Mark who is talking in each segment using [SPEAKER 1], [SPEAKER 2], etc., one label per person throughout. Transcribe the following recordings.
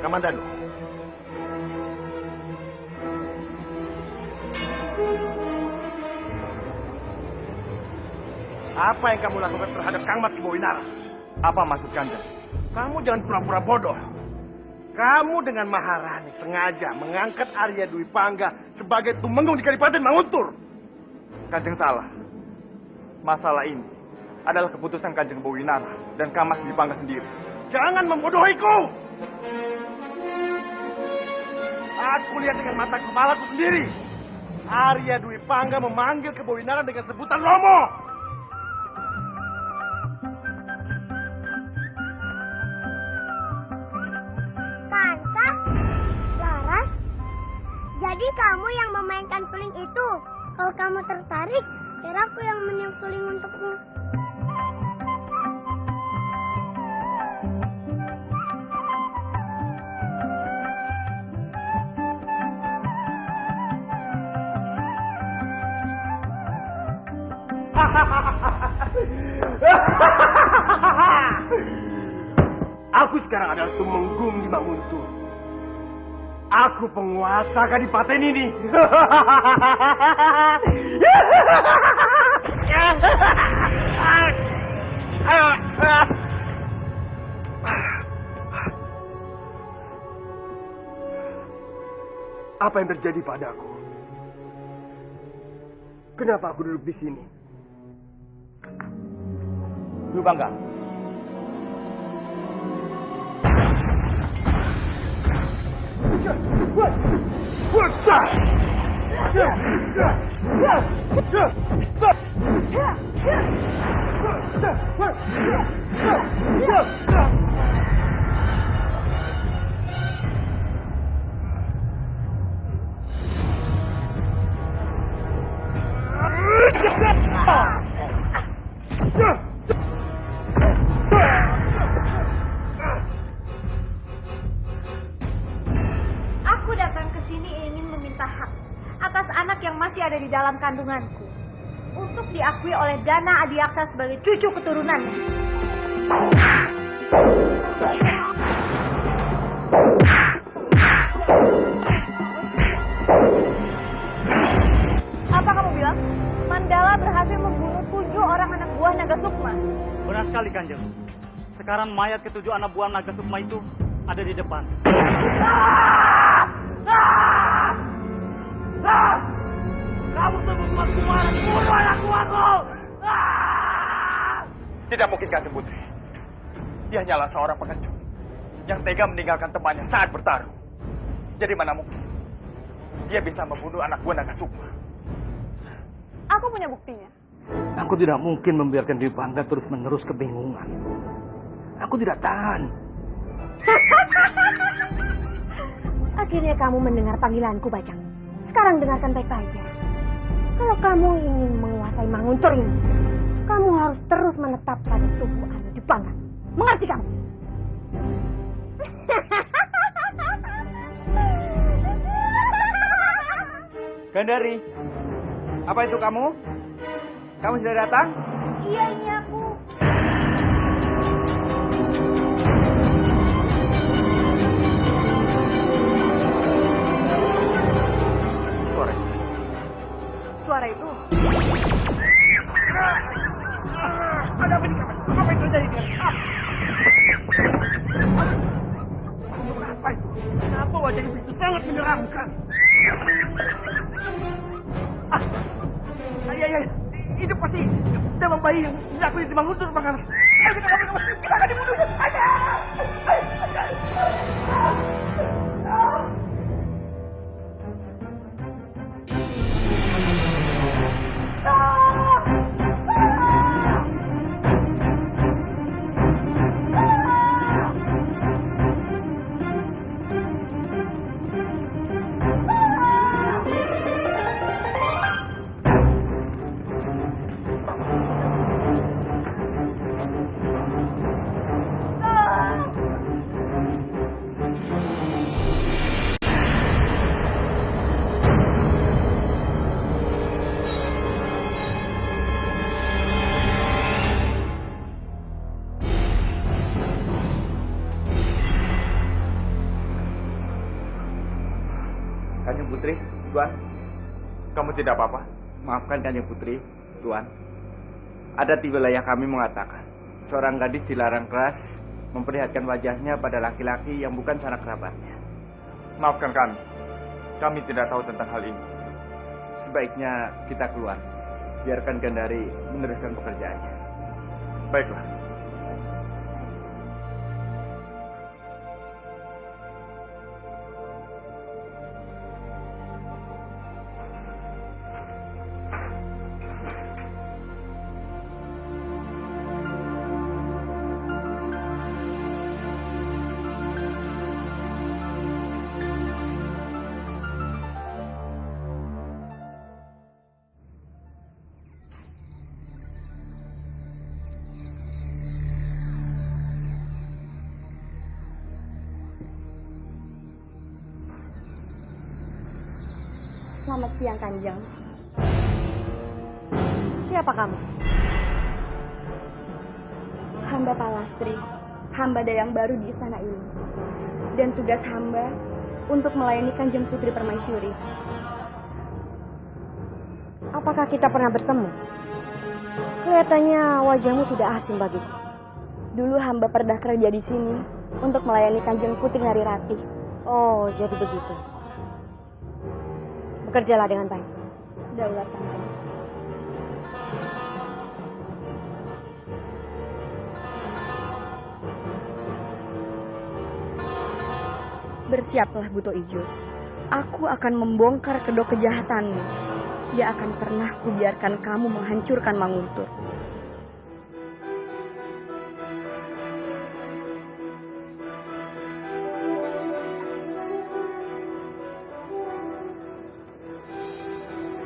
[SPEAKER 1] Kamandanu. Apa yang kamu lakukan terhadap Kang Mas Kebawinara? Apa maksud Kanjeng? Kamu jangan pura-pura bodoh. Kamu dengan Maharani sengaja mengangkat Arya Dwi Pangga sebagai tumenggung di Kadipaten Manguntur.
[SPEAKER 2] Kanjeng salah. Masalah ini adalah keputusan Kanjeng Kebawinara dan Kang Mas Dwi Pangga sendiri.
[SPEAKER 1] Jangan membodohiku! Aku lihat dengan mata kepalaku sendiri. Arya Dwi Pangga memanggil Kebawinara dengan sebutan Romo.
[SPEAKER 3] Kansa? Laras? Jadi kamu yang memainkan suling itu? Kalau kamu tertarik, biar aku yang meniup suling untukmu.
[SPEAKER 1] Aku sekarang adalah tumenggung di Manguntur. Aku penguasa Kadipaten ini. Apa yang terjadi padaku? Kenapa aku duduk di sini?
[SPEAKER 2] Dwi Pangga.
[SPEAKER 4] Aku datang ke sini ingin meminta hak atas anak yang masih ada di dalam kandunganku untuk diakui oleh Dana Adiaksa sebagai cucu keturunannya. Apa kamu bilang? Mandala berhasil membunuh 7 orang anak buah Naga Sukma.
[SPEAKER 5] Benar sekali, Kanjeng. Sekarang mayat ketujuh anak buah Naga Sukma itu ada di depan.
[SPEAKER 1] Kamu semua kumara, semua anak buahku!
[SPEAKER 2] Tidak mungkin Kanjeng Putri. Dia hanyalah seorang pengecut yang tega meninggalkan temannya saat bertarung. Jadi mana mungkin dia bisa membunuh anak buah Naga Sukma.
[SPEAKER 4] Aku punya buktinya.
[SPEAKER 1] Aku tidak mungkin membiarkan Dwi Pangga terus-menerus kebingungan. Aku tidak tahan.
[SPEAKER 4] Akhirnya kamu mendengar panggilanku, Bajang. Sekarang dengarkan baik-baik ya. Kalau kamu ingin menguasai Manguntur ini, kamu harus terus menetap pada tubuh Arya Dwi Pangga. Mengerti kamu?
[SPEAKER 2] Gandari, apa itu kamu? Kamu sudah datang?
[SPEAKER 4] Iya, ini aku. Suara itu.
[SPEAKER 1] Ada apa ini? Apa yang terjadi? Apa itu? Kenapa wajah ibu itu sangat menyeramkan? Iya. Itu pasti dalam bayi yang diakui di Manguntur, Bang Anas. Ayo kita akan dibunuhnya. Ayo.
[SPEAKER 2] Kanjeng Putri, Tuan. Kamu tidak apa-apa? Maafkan Kanjeng Putri, Tuan. Ada di wilayah kami mengatakan, seorang gadis dilarang keras memperlihatkan wajahnya pada laki-laki yang bukan sanak kerabatnya. Maafkan kami. Kami tidak tahu tentang hal ini. Sebaiknya kita keluar. Biarkan Gandari meneruskan pekerjaannya. Baiklah.
[SPEAKER 4] Selamat siang, Kanjeng. Siapa kamu?
[SPEAKER 6] Hamba Palastri, hamba dayang baru di istana ini. Dan tugas hamba untuk melayani Kanjeng Putri Permaisuri.
[SPEAKER 4] Apakah kita pernah bertemu? Kelihatannya wajahmu tidak asing bagiku.
[SPEAKER 6] Dulu hamba pernah kerja di sini untuk melayani Kanjeng Putri Narirati.
[SPEAKER 4] Oh, jadi begitu. Bekerjalah dengan baik.
[SPEAKER 6] Daulat Kanjeng. Bersiaplah Buto Ijo. Aku akan membongkar kedok kejahatanmu. Tidak akan pernah kubiarkan kamu menghancurkan Manguntur.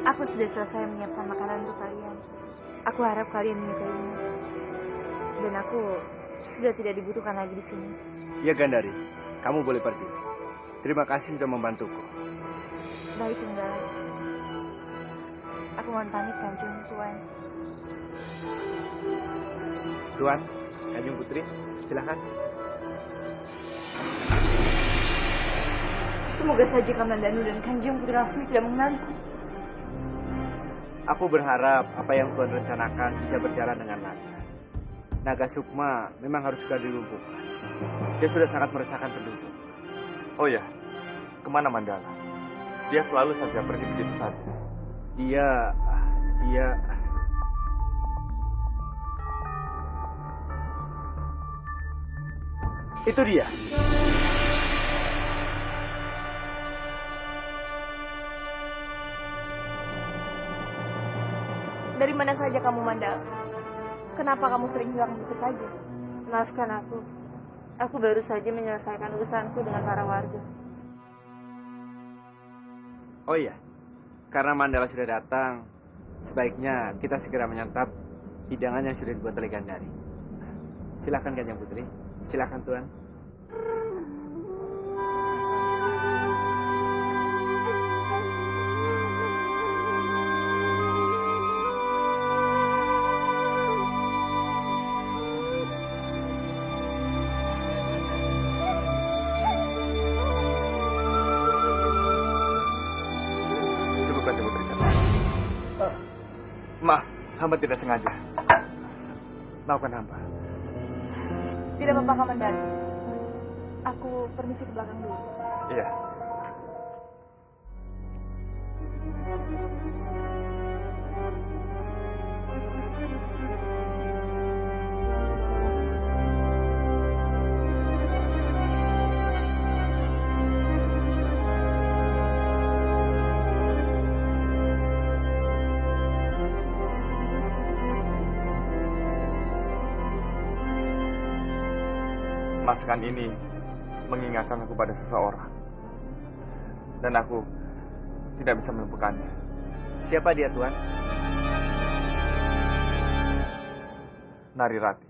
[SPEAKER 7] Aku sudah selesai menyiapkan makanan untuk kalian. Aku harap kalian menyukainya. Dan aku sudah tidak dibutuhkan lagi di sini.
[SPEAKER 2] Ya Gandari, kamu boleh pergi. Terima kasih sudah membantuku.
[SPEAKER 7] Baik, Tenggala. Aku mohon pamit, Kanjeng Tuan.
[SPEAKER 2] Tuan, Kanjeng Putri, silakan.
[SPEAKER 7] Semoga saja Kamandanu dan Kanjeng Putri Lasmi tidak mengenaliku.
[SPEAKER 2] Aku berharap apa yang Tuan rencanakan bisa berjalan dengan lancar. Naga Sukma memang harus segera dilumpuhkan. Dia sudah sangat meresahkan penduduk. Oh ya, kemana Mandala? Dia selalu saja pergi begitu saja. Dia... Itu dia.
[SPEAKER 7] Dari mana saja kamu, Mandala? Kenapa kamu sering hilang begitu saja?
[SPEAKER 4] Maafkan aku. Aku baru saja menyelesaikan urusanku dengan para warga.
[SPEAKER 2] Oh iya, karena Mandala sudah datang, sebaiknya kita segera menyantap hidangan yang sudah dibuat oleh Gandari. Silakan Kanjeng Putri, silakan Tuan. Maaf, hamba tidak sengaja. Maafkan hamba.
[SPEAKER 7] Tidak apa-apa, Kamandanu. Aku permisi ke belakang dulu.
[SPEAKER 2] Iya. Masakan ini mengingatkan aku pada seseorang. Dan aku tidak bisa melupakannya. Siapa dia, Tuan? Narirati.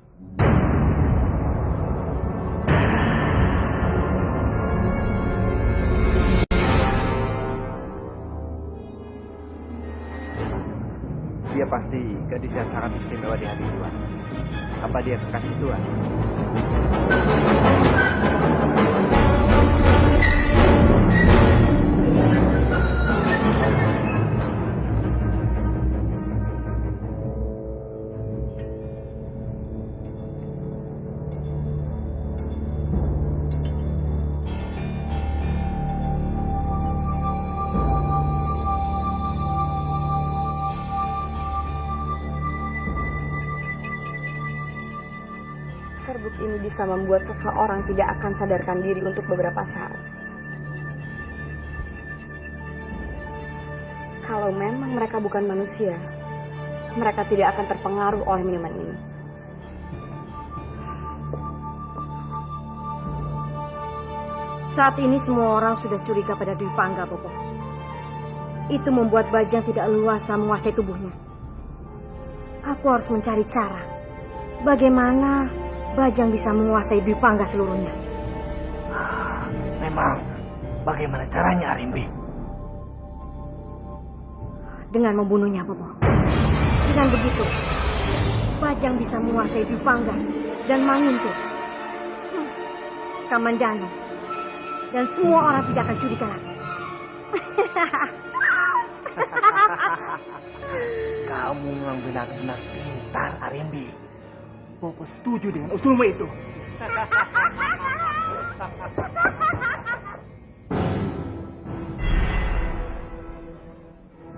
[SPEAKER 2] Dia pasti gadis yang sangat istimewa di hati Tuan. Apa dia kekasih Tuan?
[SPEAKER 6] Serbuk ini bisa membuat seseorang tidak akan sadarkan diri untuk beberapa saat. Kalau memang mereka bukan manusia, mereka tidak akan terpengaruh oleh minuman ini.
[SPEAKER 4] Saat ini semua orang sudah curiga pada Dwi Pangga, Bopo. Itu membuat Bajang tidak leluasa menguasai tubuhnya. Aku harus mencari cara bagaimana Bajang bisa menguasai Dwi Pangga seluruhnya.
[SPEAKER 1] Memang, bagaimana caranya, Arimbi?
[SPEAKER 4] Dengan membunuhnya, Bopo. Dengan begitu, Bajang bisa menguasai Dwi Pangga dan Manguntu, Kamandanu, dan semua orang tidak akan curiga lagi.
[SPEAKER 1] Kamu memang benar-benar pintar, Arimbi. Bopo setuju dengan usulmu itu.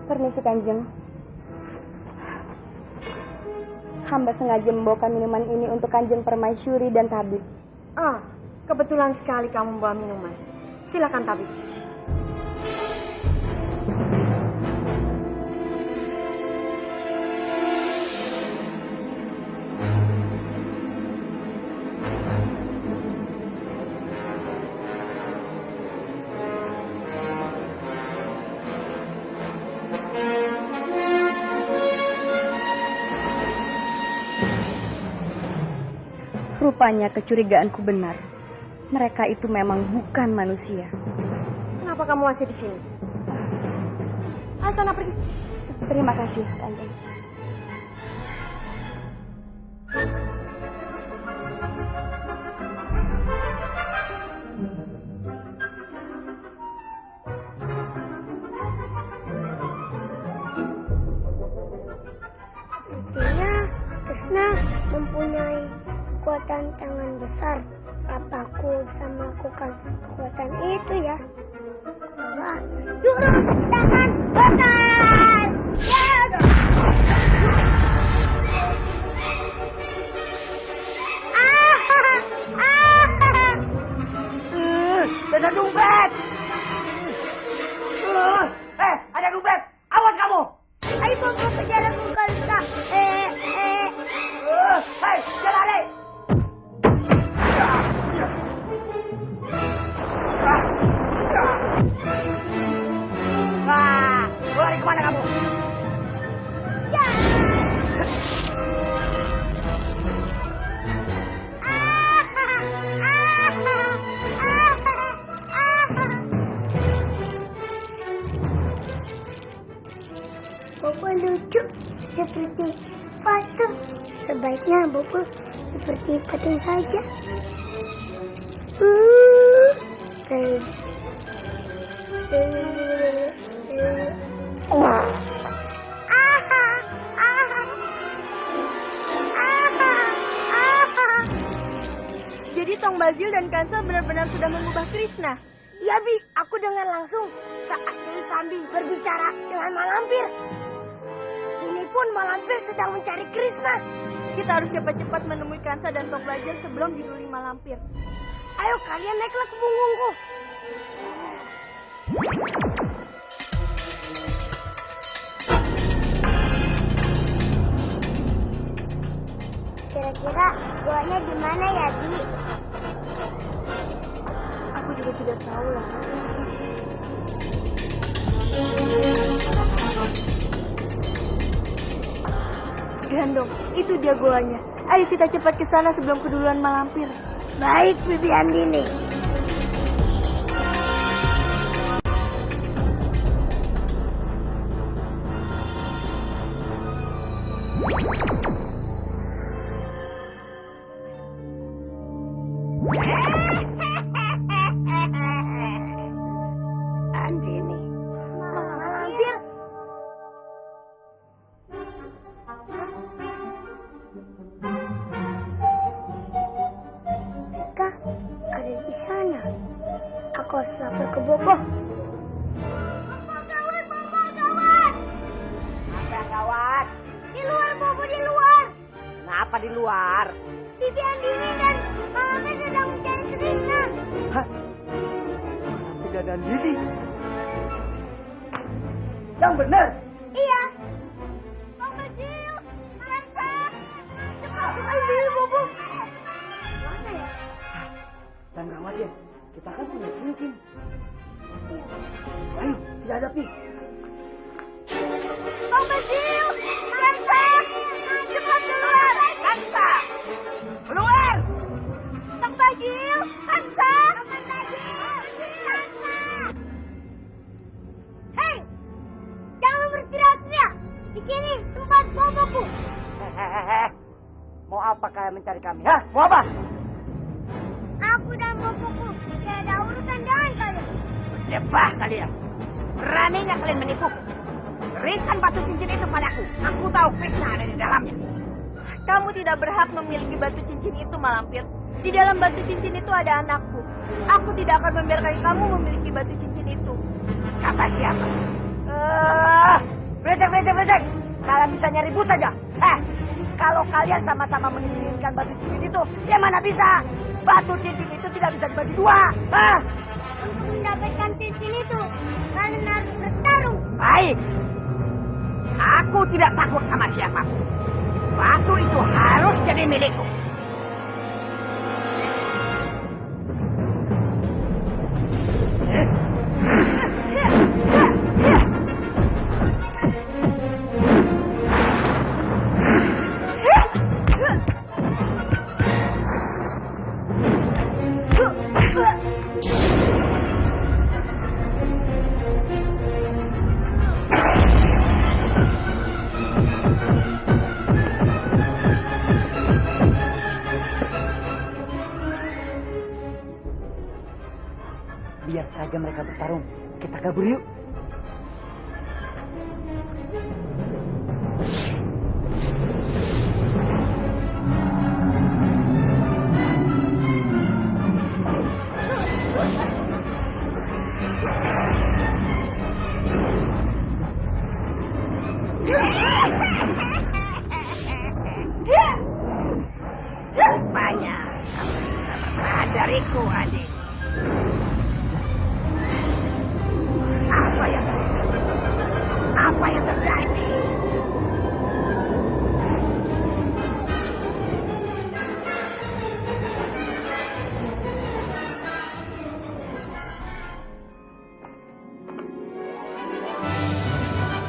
[SPEAKER 6] Permisi Kanjeng. Hamba sengaja membawakan minuman ini untuk Kanjeng Permaisuri dan Tabib.
[SPEAKER 4] Ah, kebetulan sekali kamu membawa minuman. Silakan, Tabib.
[SPEAKER 6] Rupanya kecurigaanku benar. Mereka itu memang bukan manusia.
[SPEAKER 4] Kenapa kamu masih di sini? Ayo sana pergi.
[SPEAKER 6] Terima kasih, Kanjeng.
[SPEAKER 3] Sepertinya Krishna mempunyai kekuatan tangan besar. Apaku bisa melakukan kekuatan itu ya? Coba jurus tangan besar. Yes!
[SPEAKER 1] Dasar dompet! Ada dompet! Awas kamu!
[SPEAKER 3] Ayo bawa ke jalan Mukalsa.
[SPEAKER 1] Hei, jalan lari! Lari kemana kamu?
[SPEAKER 3] Bobo lucu seperti patung. Sebaiknya Bobo seperti patung saja.
[SPEAKER 7] Jadi Tong Bazil dan Kansa benar-benar sudah mengubah Krishna.
[SPEAKER 3] Ya Bi, aku dengar langsung saat Dewi Sambi berbicara dengan Malampir. Kini pun Malampir sedang mencari Krishna.
[SPEAKER 7] Kita harus cepat-cepat menemui Kansa dan Tong Bazil sebelum diduli Malampir.
[SPEAKER 3] Ayo kalian naiklah ke punggungku. Kira-kira goanya di mana ya, Bi?
[SPEAKER 7] Aku juga tidak tahu lah. Gandong, itu dia goanya. Ayo kita cepat ke sana sebelum keduluan Malampir.
[SPEAKER 3] Baik, Bibi Andini. Andini. Malampir. Mereka ada di sana. Aku harus lapor ke Bobo. Bobo, gawat!
[SPEAKER 1] Apa yang gawat?
[SPEAKER 3] Di luar, Bobo, di luar!
[SPEAKER 1] Kenapa di luar?
[SPEAKER 3] Bibi Andini dan Malamnya sedang mencari Krishna.
[SPEAKER 2] Tidak dan Lili. Yang benar.
[SPEAKER 3] Iya. Bang Bajil, Elsa, cepat ambil Bobo. Mana ya?
[SPEAKER 2] Jangan khawatir, kita kan punya cincin. Ayo, kita hadapi.
[SPEAKER 3] Bang Bajil, Elsa, cepat keluar. Elsa, keluar. Bang Bajil, Elsa. Bang Bajil, Elsa. Hei, jangan berteriak-teriak. Di sini tempat boboku.
[SPEAKER 2] Mau apa kalian mencari kami? Hah? Mau apa?
[SPEAKER 3] Aku dan boboku tidak ada urusan dengan kalian.
[SPEAKER 8] Lebah kalian. Beraninya kalian menipuku. Berikan batu cincin itu padaku. Aku tahu Krishna ada di dalamnya.
[SPEAKER 7] Kamu tidak berhak memiliki batu cincin itu, Malampir. Di dalam batu cincin itu ada anakku. Aku tidak akan membiarkan kamu memiliki batu cincin itu.
[SPEAKER 8] Kata siapa? Beresek. Kalian bisa nyari ribut saja. Kalau kalian sama-sama menginginkan batu cincin itu, ya mana bisa? Batu cincin itu tidak bisa dibagi dua.
[SPEAKER 3] Untuk mendapatkan cincin itu, kalian harus bertarung.
[SPEAKER 8] Baik. Aku tidak takut sama siapapun. Batu itu harus jadi milikku.
[SPEAKER 2] Biar saja mereka bertarung. Kita kabur yuk.
[SPEAKER 8] Rupanya kamu bisa bertahan dariku, adik. Apa yang terjadi?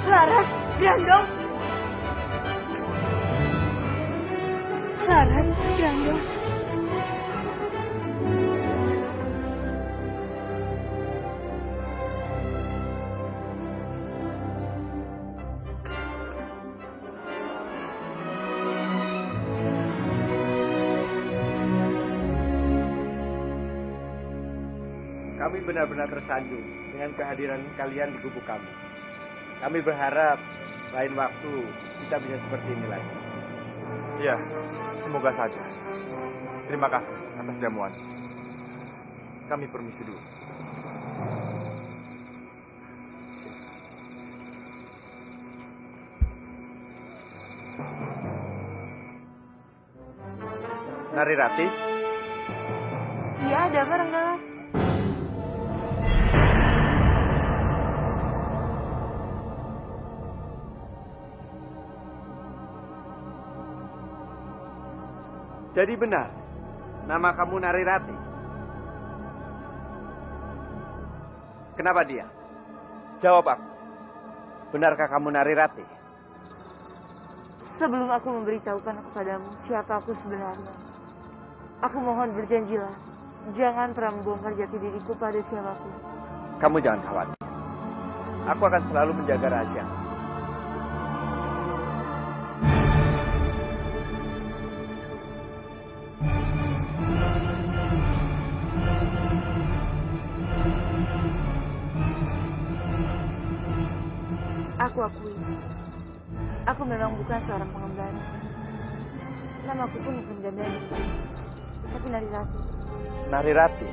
[SPEAKER 7] Laras, Grandong. Laras, Grandong.
[SPEAKER 2] Kami benar-benar tersanjung dengan kehadiran kalian di gubuk kami. Kami berharap lain waktu kita bisa seperti ini lagi.
[SPEAKER 1] Iya, semoga saja. Terima kasih atas jamuan. Kami permisi dulu.
[SPEAKER 2] Nari Rati,
[SPEAKER 7] Iya, ada apa, Ranggala?
[SPEAKER 2] jadi benar nama kamu Nari Rati. Kenapa dia? Jawab aku. Benarkah kamu Nari Rati?
[SPEAKER 7] Sebelum aku memberitahukan kepadamu siapa aku sebenarnya, aku mohon berjanjilah, jangan pernah membongkar jati diriku pada siapapun.
[SPEAKER 2] Kamu jangan khawatir. Aku akan selalu menjaga rahasia.
[SPEAKER 7] Aku akui, aku memang bukan seorang pengembara. Namaku pun bukan Gandani, tapi Nari Rati.
[SPEAKER 2] Nari Rati.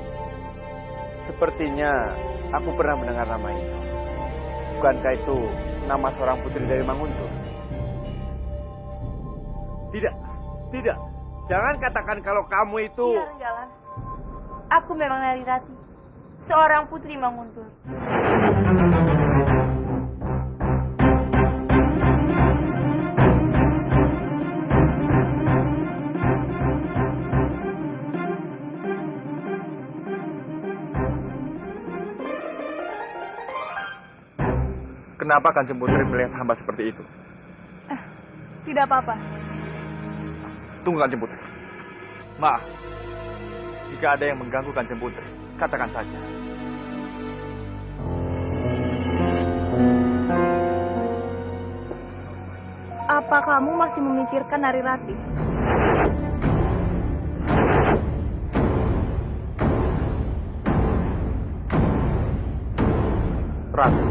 [SPEAKER 2] Sepertinya aku pernah mendengar nama itu. Bukankah itu nama seorang putri dari Manguntur? Tidak, tidak. Jangan katakan kalau kamu itu...
[SPEAKER 7] Iya, Renggalan. Aku memang Narirati, seorang putri Manguntur.
[SPEAKER 2] Kenapa Kanjeng Putri melihat hamba seperti itu?
[SPEAKER 7] Tidak apa-apa.
[SPEAKER 2] Tunggu Kanjeng Putri. Maaf, jika ada yang mengganggu Kanjeng Putri, katakan saja.
[SPEAKER 7] Apa kamu masih memikirkan Narirati?
[SPEAKER 2] Ratu,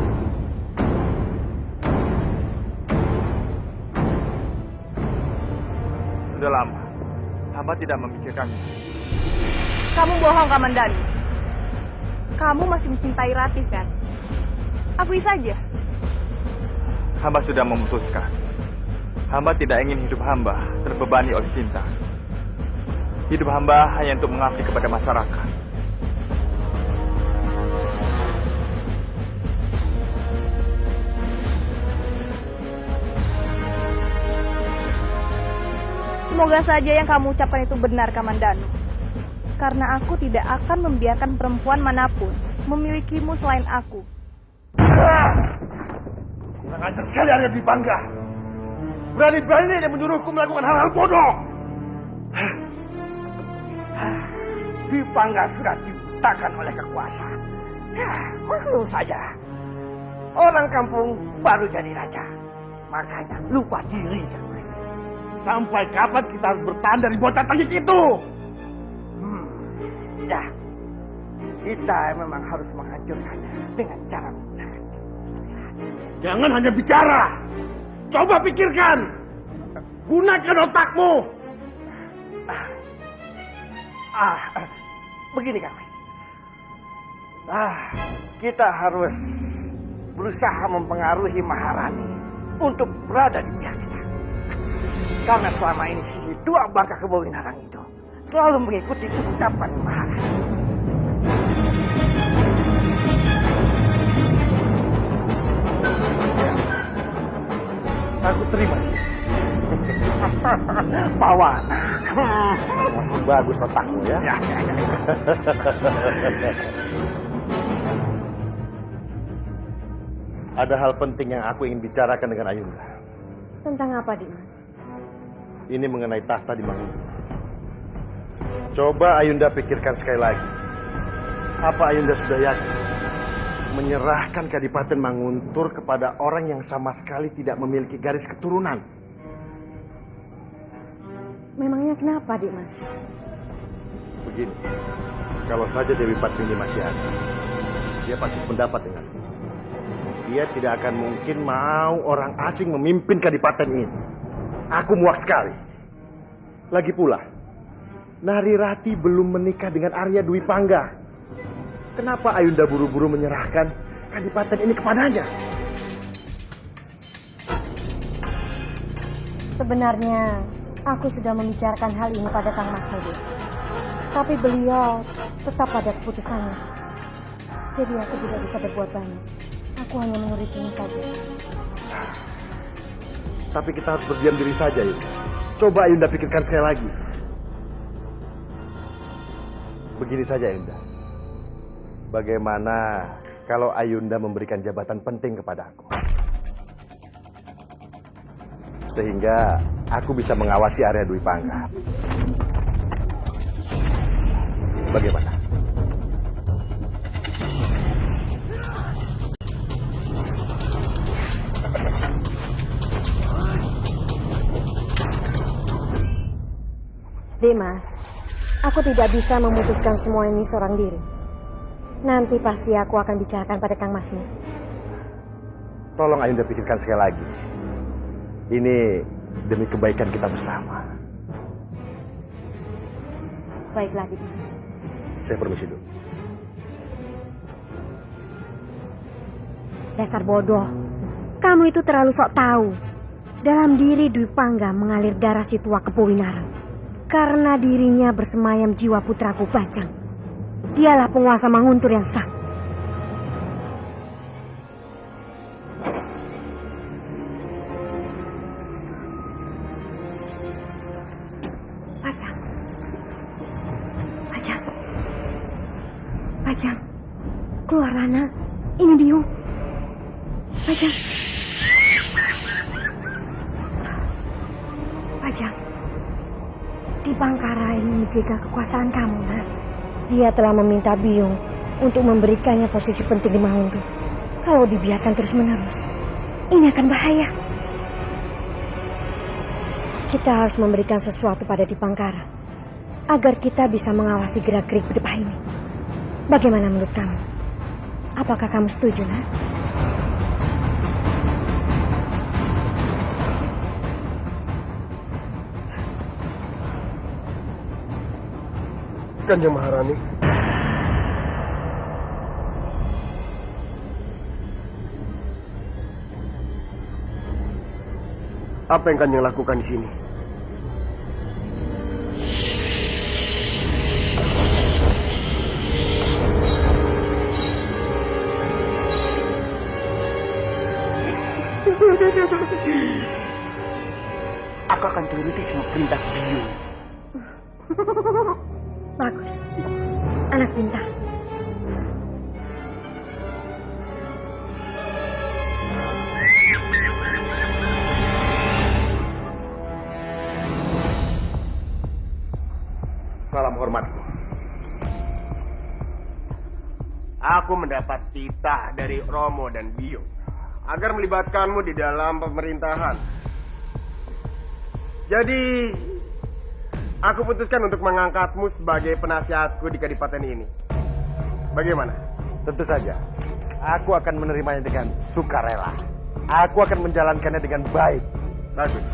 [SPEAKER 2] sudah lama hamba tidak memikirkannya.
[SPEAKER 7] Kamu bohong, Kamandanu. Kamu masih mencintai Ratih, kan? Akui saja.
[SPEAKER 2] Hamba sudah memutuskan. Hamba tidak ingin hidup hamba terbebani oleh cinta. Hidup hamba hanya untuk mengabdi kepada masyarakat.
[SPEAKER 7] Semoga saja yang kamu ucapkan itu benar, Kamandanu. Karena aku tidak akan membiarkan perempuan manapun memilikimu selain aku.
[SPEAKER 1] Kurang ajar sekali Arya Dwi Pangga. Berani-berani dia menyuruhku melakukan hal-hal bodoh. Dwi Pangga sudah dibutakan oleh kekuasaan. Maklum saja. Orang kampung baru jadi raja. Makanya lupa diri kan. Sampai kapan kita harus bertahan dari bocah tangkis itu? Ya, kita memang harus menghancurkannya dengan cara menggunakan kemuslihan. Jangan hanya bicara, coba pikirkan, gunakan otakmu. Begini kami. Kita harus berusaha mempengaruhi Maharani untuk berada di pihak kita. Karena selama ini si dua bangka Kebawinarang itu selalu mengikuti ucapan Maharani. Ya, aku terima. Pawan, masih bagus otakmu ya. Ada hal penting yang aku ingin bicarakan dengan Ayunda.
[SPEAKER 4] Tentang apa, Dimas?
[SPEAKER 1] Ini mengenai tahta di Manguntur. Coba Ayunda pikirkan sekali lagi. Apa Ayunda sudah yakin menyerahkan Kadipaten Manguntur kepada orang yang sama sekali tidak memiliki garis keturunan?
[SPEAKER 4] Memangnya kenapa, Dimas?
[SPEAKER 1] Begini, kalau saja Dewi Padmini masih ada, dia pasti pendapat dengan dia tidak akan mungkin mau orang asing memimpin Kadipaten ini. Aku muak sekali. Lagi pula, Narirati belum menikah dengan Arya Dwi Pangga. Kenapa Ayunda buru-buru menyerahkan Kadipaten ini kepadanya?
[SPEAKER 4] Sebenarnya, aku sudah membicarakan hal ini pada Kang Mas Mudi. Tapi beliau tetap pada keputusannya. Jadi aku tidak bisa berbuat banyak. Aku hanya menurutinya saja.
[SPEAKER 1] Tapi kita harus berdiam diri saja, Yunda. Coba Ayunda pikirkan sekali lagi. Begini saja, Ayunda. Bagaimana kalau Ayunda memberikan jabatan penting kepadaku? Sehingga aku bisa mengawasi area Dwi Pangga. Bagaimana?
[SPEAKER 4] Dimas, aku tidak bisa memutuskan semua ini seorang diri. Nanti pasti aku akan bicarakan pada Kang Masmu.
[SPEAKER 1] Tolong Ayunda pikirkan sekali lagi. Ini demi kebaikan kita bersama.
[SPEAKER 4] Baiklah, Dimas.
[SPEAKER 1] Saya permisi dulu.
[SPEAKER 4] Dasar bodoh. Kamu itu terlalu sok tahu. Dalam diri Dwi Pangga mengalir darah si tua Kepowinarang. Karena dirinya bersemayam jiwa putraku Bajang. Dialah penguasa Manguntur yang sah. Bajang. Bajang. Bajang. Keluar Rana. Ini Biung. Bajang. Bajang. Di Bangkara ini menjaga kekuasaan kamu, nak. Dia telah meminta Biung untuk memberikannya posisi penting di Manguntur. Kalau dibiarkan terus-menerus, ini akan bahaya. Kita harus memberikan sesuatu pada Dipangkara agar kita bisa mengawasi gerak-gerik Bedepah ini. Bagaimana menurut kamu? Apakah kamu setuju, nak?
[SPEAKER 1] Kanjeng Maharani. Apa yang Kanjeng lakukan di sini?
[SPEAKER 8] Aku akan turuti semua perintah Biung.
[SPEAKER 4] Bagus. Anak pintar.
[SPEAKER 1] Salam hormatku. Aku mendapat titah dari Romo dan Biung agar melibatkanmu di dalam pemerintahan. Jadi, aku putuskan untuk mengangkatmu sebagai penasihatku di kadipaten ini. Bagaimana?
[SPEAKER 2] Tentu saja. Aku akan menerimanya dengan sukarela. Aku akan menjalankannya dengan baik.
[SPEAKER 1] Bagus.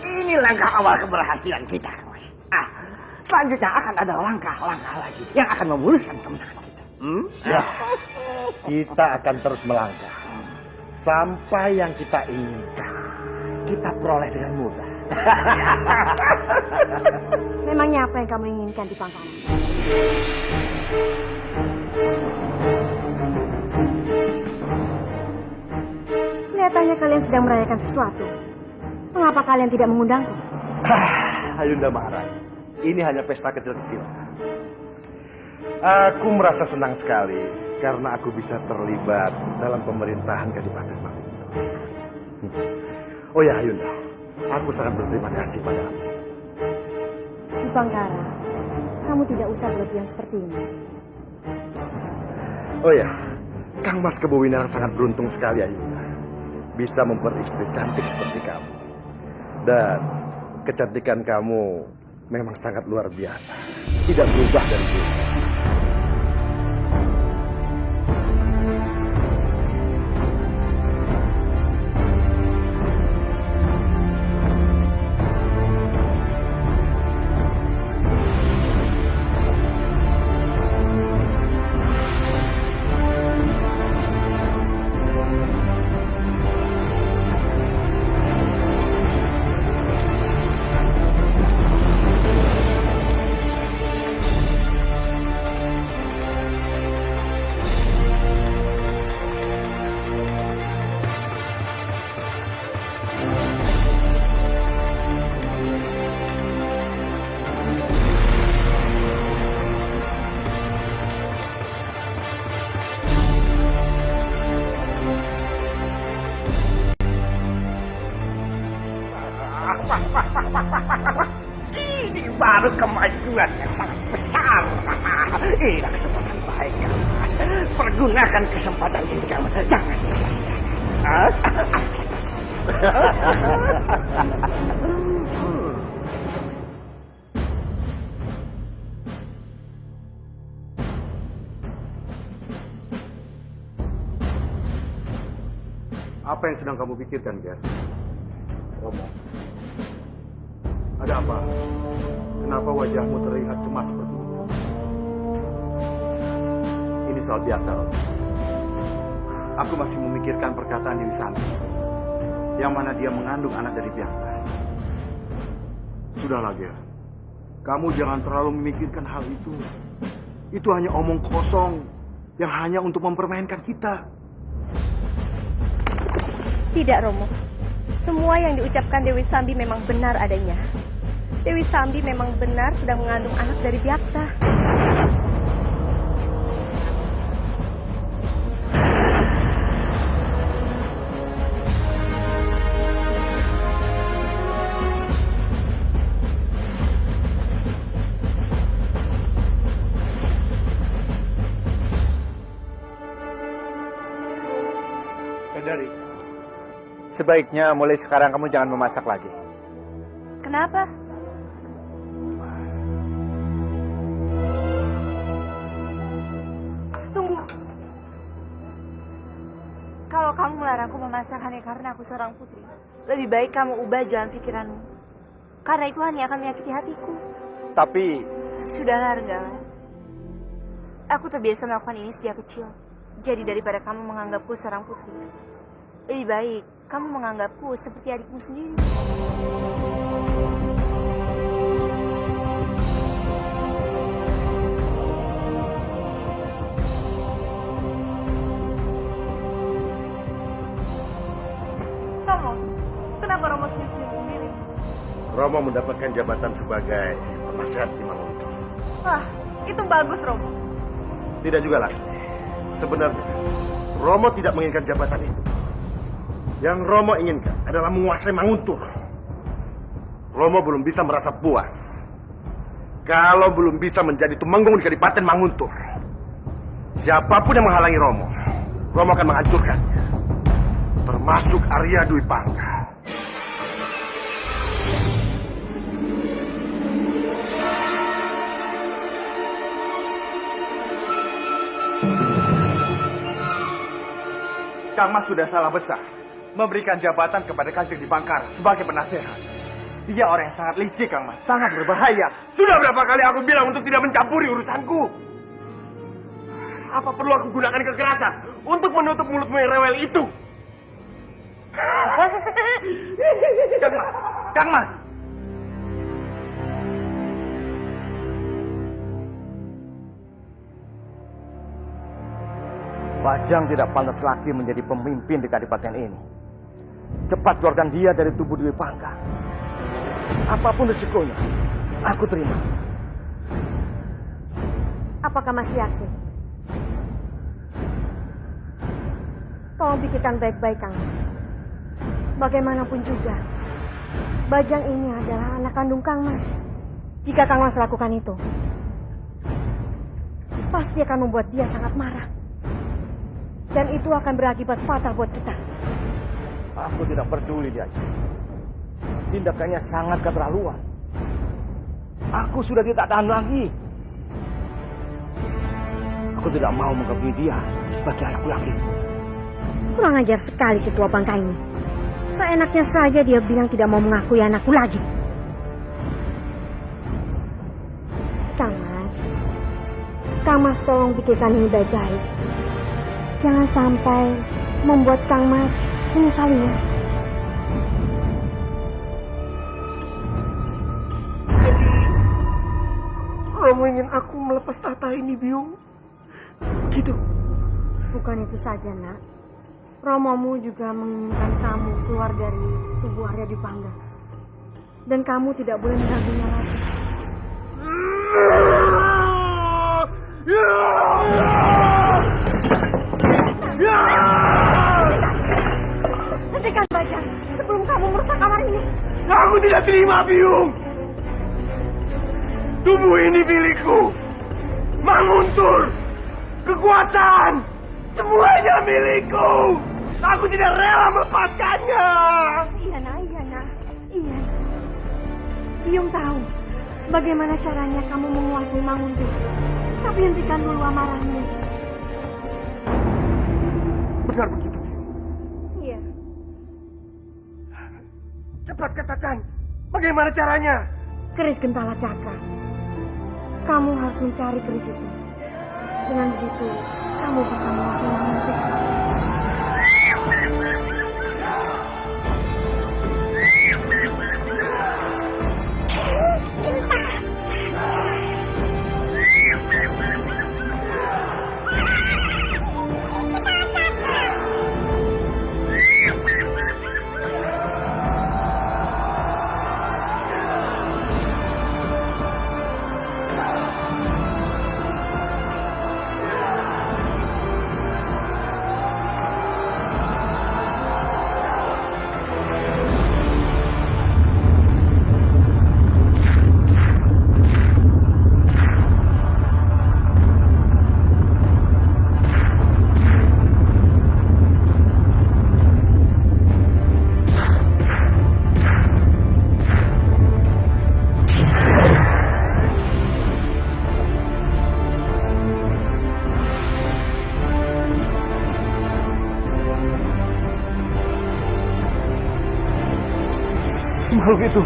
[SPEAKER 8] Ini langkah awal keberhasilan kita, kawan. Selanjutnya akan ada langkah-langkah lagi yang akan memuluskan kemenangan kita.
[SPEAKER 2] Ya, kita akan terus melangkah sampai yang kita inginkan kita peroleh dengan mudah.
[SPEAKER 4] Memangnya apa yang kamu inginkan di Pangkalan? Kelihatannya kalian sedang merayakan sesuatu. Mengapa kalian tidak mengundangku?
[SPEAKER 2] Ayunda Maharani, ini hanya pesta kecil-kecilan. Aku merasa senang sekali karena aku bisa terlibat dalam pemerintahan Kadipaten Manguntur. Oh ya Ayunda, aku sangat berterima kasih padamu.
[SPEAKER 4] Di Bangkara, kamu tidak usah berlebihan seperti ini.
[SPEAKER 2] Oh ya, Kang Mas Kebowinarang sangat beruntung sekali Ayunda. Bisa memperistri cantik seperti kamu. Dan kecantikan kamu memang sangat luar biasa. Tidak berubah dari dulu.
[SPEAKER 8] Ini baru kemajuan yang sangat besar. Ini kesempatan baik, Mas. Pergunakan kesempatan ini, Mas. Jangan sia-siakan.
[SPEAKER 2] Apa yang sedang kamu pikirkan, Ger? Romo. Ada apa? Kenapa wajahmu terlihat cemas seperti itu?
[SPEAKER 1] soal Biakta, Romo. Aku masih memikirkan perkataan Dewi Sambi, yang mana dia mengandung anak dari Biakta. Sudahlah, Ger. Kamu jangan terlalu memikirkan hal itu. Itu hanya omong kosong yang hanya untuk mempermainkan kita.
[SPEAKER 4] Tidak, Romo. Semua yang diucapkan Dewi Sambi memang benar adanya. Dewi Sambi memang benar sedang mengandung anak dari Biakta.
[SPEAKER 2] Dari, sebaiknya mulai sekarang kamu jangan memasak lagi.
[SPEAKER 7] Kenapa? Tunggu. Kalau kamu melarangku memasak hanya karena aku seorang putri, lebih baik kamu ubah jalan pikiranmu. Karena itu hanya akan menyakiti hatiku.
[SPEAKER 2] Tapi,
[SPEAKER 7] Sudahlah, Renggala. Aku terbiasa melakukan ini sejak kecil. Jadi daripada kamu menganggapku seorang putri, lebih baik kamu menganggapku seperti adikmu sendiri. Romo, kenapa Romo sendiri?
[SPEAKER 1] Romo mendapatkan jabatan sebagai penasehat di Manguntuh.
[SPEAKER 7] Wah, itu bagus, Romo.
[SPEAKER 1] Tidak juga, Lasmi. Sebenarnya, Romo tidak menginginkan jabatan itu. Yang Romo inginkan adalah menguasai Manguntuh. Romo belum bisa merasa puas kalau belum bisa menjadi tumenggung di Kadipaten Manguntuh. Siapapun yang menghalangi Romo, Romo akan menghancurkannya. Termasuk Arya Dwi Pangga.
[SPEAKER 2] Kang Mas sudah salah besar memberikan jabatan kepada Kanjeng Dipangkara sebagai penasehat. Dia orang yang sangat licik, Kang Mas. Sangat berbahaya.
[SPEAKER 1] Sudah berapa kali aku bilang untuk tidak mencampuri urusanku? Apa perlu aku gunakan kekerasan untuk menutup mulutmu yang rewel itu?
[SPEAKER 2] Kang Mas! Kang Mas!
[SPEAKER 1] Bajang tidak pantas lagi menjadi pemimpin di Kadipaten ini. Cepat keluarkan dia dari tubuh Dwi Pangga. Apapun risikonya, aku terima.
[SPEAKER 4] Apakah masih yakin? Tolong pikirkan baik-baik, Kang Mas. Bagaimanapun juga, Bajang ini adalah anak kandung Kang Mas. Jika Kang Mas lakukan itu, pasti akan membuat dia sangat marah. Dan itu akan berakibat fatal buat kita.
[SPEAKER 1] Aku tidak peduli dia. Tindakannya sangat keterlaluan. Aku sudah tidak tahan lagi. Aku tidak mau mengakui dia sebagai anak laki.
[SPEAKER 4] Kurang ajar sekali si tua bangka ini. Seenaknya saja dia bilang tidak mau mengakui anakku lagi. Kang Mas tolong pikirkan ini baik-baik. Jangan sampai membuat Kang Mas menyesalinya.
[SPEAKER 1] Jadi, Romo ingin aku melepas tahta ini, Biung. Gitu.
[SPEAKER 4] Bukan itu saja, Nak. Romomu juga menginginkan kamu keluar dari tubuh Arya Dwi Pangga. Dan kamu tidak boleh mengganggunya lagi. Hentikan Bajang sebelum kamu merusak kamar ini.
[SPEAKER 1] Aku tidak terima, Biung. Tubuh ini milikku. Manguntur, kekuasaan, semuanya milikku. Aku tidak rela melepaskannya.
[SPEAKER 4] Iya, Nak. Iya. Biung tahu bagaimana caranya kamu menguasai Manguntur. Tapi hentikan dulu amarahmu.
[SPEAKER 1] Benar begitu, Biung.
[SPEAKER 4] Iya.
[SPEAKER 1] Cepat katakan, bagaimana caranya?
[SPEAKER 4] Keris Gentala Cakra. Kamu harus mencari keris itu. Dengan begitu, kamu bisa menguasai Manguntur.
[SPEAKER 1] Makhluk itu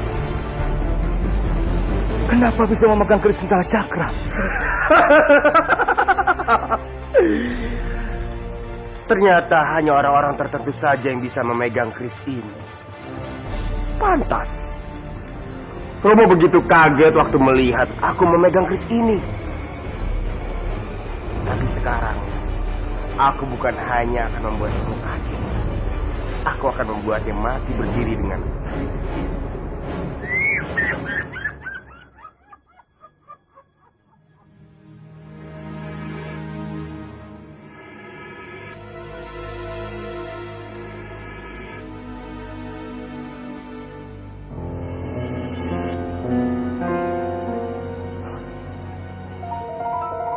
[SPEAKER 1] kenapa bisa memegang keris Sentala Cakra? Ternyata hanya orang-orang tertentu saja yang bisa memegang keris ini. Pantas Romo begitu kaget waktu melihat aku memegang keris ini. Tapi sekarang aku bukan hanya akan membuatmu kaget, aku akan membuatnya mati berdiri dengan keris ini.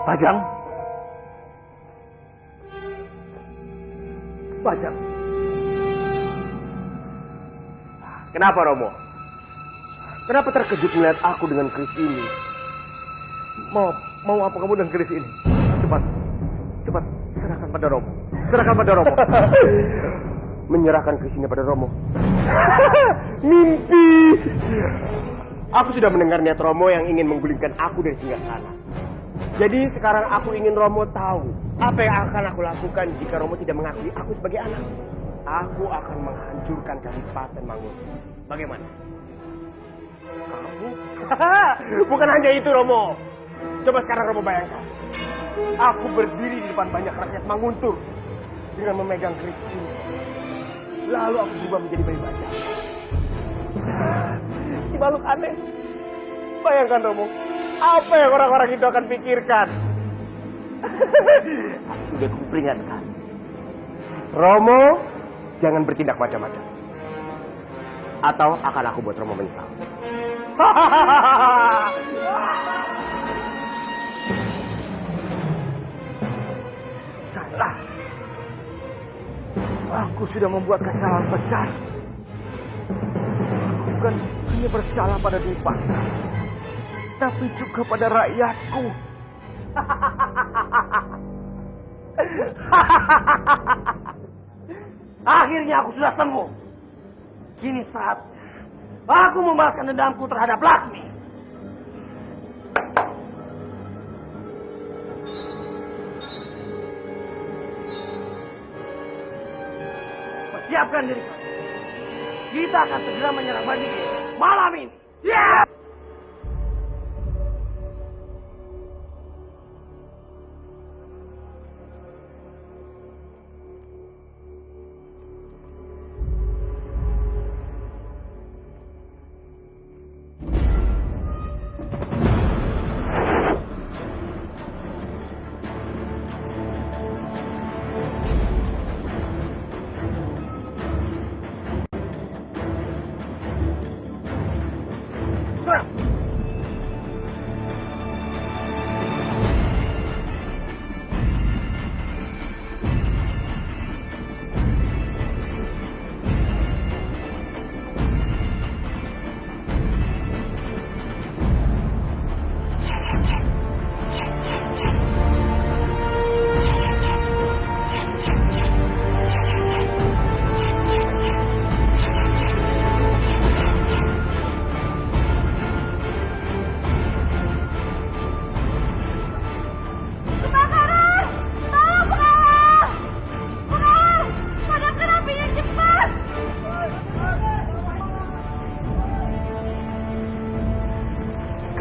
[SPEAKER 1] Bajang. Bajang. Kenapa Romo? Kenapa terkejut melihat aku dengan keris ini? Mau apa kamu dengan keris ini? Cepat, serahkan pada Romo. Serahkan pada Romo. Menyerahkan keris ini pada Romo. Mimpi. Aku sudah mendengar niat Romo yang ingin menggulingkan aku dari singgasana. Jadi sekarang aku ingin Romo tahu apa yang akan aku lakukan jika Romo tidak mengakui aku sebagai anak. Aku akan menghancurkan Kadipaten Manguntur. Bagaimana? Kamu? Bukan hanya itu Romo. Coba sekarang Romo bayangkan. Aku berdiri di depan banyak rakyat Manguntur dengan memegang keris ini. Lalu aku berubah menjadi bayi bajang. Si makhluk aneh. Bayangkan Romo. Apa yang orang-orang itu akan pikirkan? Aku sudah kuperingatkan. Romo, jangan bertindak macam-macam. Atau akan aku buat Romo menyesal. Salah. Aku sudah membuat kesalahan besar. Aku bukan hanya bersalah pada Dwi Pangga, tapi juga pada rakyatku. Akhirnya aku sudah sembuh. Kini saatnya aku membalaskan dendamku terhadap Lasmi. Persiapkan diri kamu. Kita akan segera menyerang Bandigi malam ini. Yeah!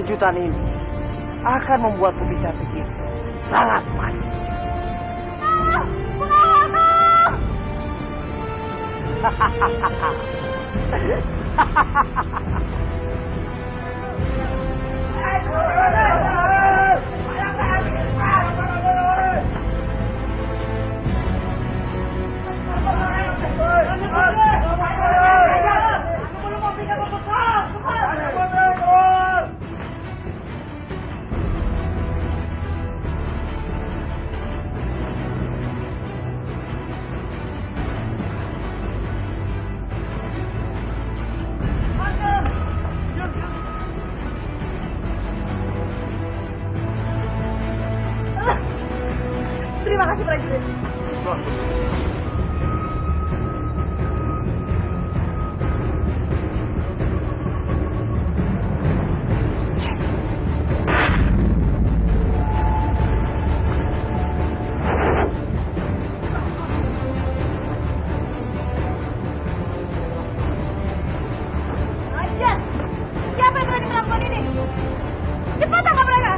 [SPEAKER 8] kejutan ini akan membuat putri cantik ini sangat panik.
[SPEAKER 4] Terima kasih prajurit. Ajar! Siapa yang berani melakukan ini? Cepat tangkap mereka!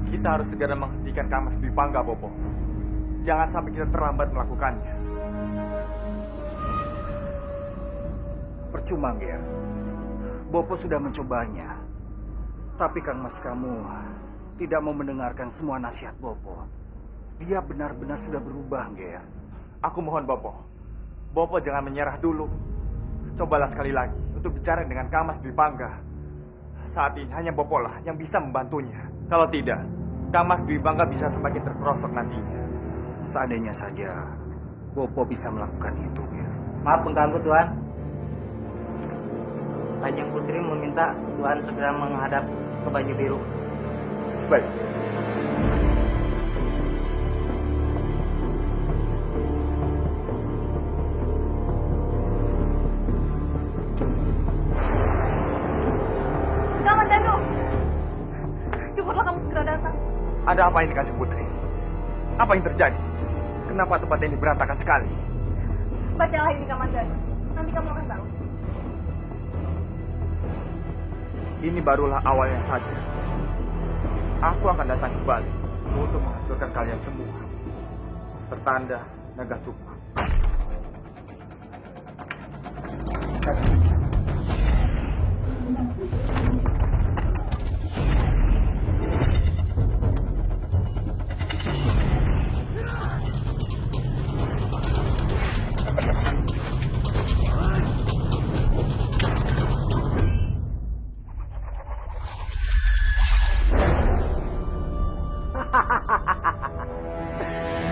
[SPEAKER 2] Kita harus segera menghentikan Kang Mas Dwi Pangga, Bopo. Jangan sampai kita terlambat melakukannya.
[SPEAKER 8] Percuma, Ger. Bopo sudah mencobanya. Tapi Kang Mas kamu tidak mau mendengarkan semua nasihat Bopo. Dia benar-benar sudah berubah, Ger.
[SPEAKER 2] Aku mohon Bopo. Bopo jangan menyerah dulu. Cobalah sekali lagi untuk bicara dengan Kang Mas Dwi Pangga. Saat ini hanya Bopo lah yang bisa membantunya. Kalau tidak, Kang Mas Dwi Pangga bisa semakin terperosok nantinya.
[SPEAKER 8] Seandainya saja Bopo bisa melakukan itu, Ger.
[SPEAKER 5] Maaf mengganggu Tuan. Kanjeng Putri meminta Tuan segera menghadap ke Baju Biru.
[SPEAKER 2] Baik.
[SPEAKER 4] Kaman Danu! Syukurlah kamu segera datang.
[SPEAKER 2] Ada apa ini, Kanjeng Putri? Apa yang terjadi? Kenapa tempat ini berantakan sekali?
[SPEAKER 4] Bacalah ini Kaman Danu. Nanti kamu akan tahu.
[SPEAKER 2] Ini barulah awalnya saja. Aku akan datang kembali untuk menghancurkan kalian semua. Tertanda Naga Sukma.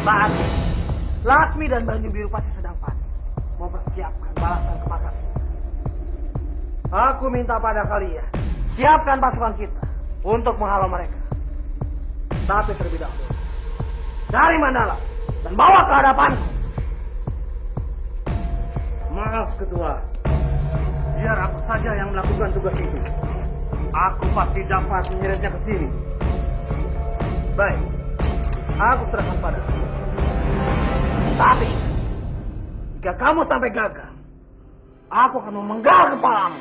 [SPEAKER 8] Saat ini, Lasmi dan Banyu Biru pasti sedang panik, mempersiapkan balasan ke markas kita. Aku minta pada kalian, siapkan pasukan kita untuk menghalau mereka. Tapi terlebih dahulu, cari Mandala dan bawa ke hadapanku. Maaf Ketua, biar aku saja yang melakukan tugas itu. Aku pasti dapat menyeretnya ke sini. Baik, aku serahkan padamu. Tapi, jika kamu sampai gagal, aku akan memenggal kepalamu.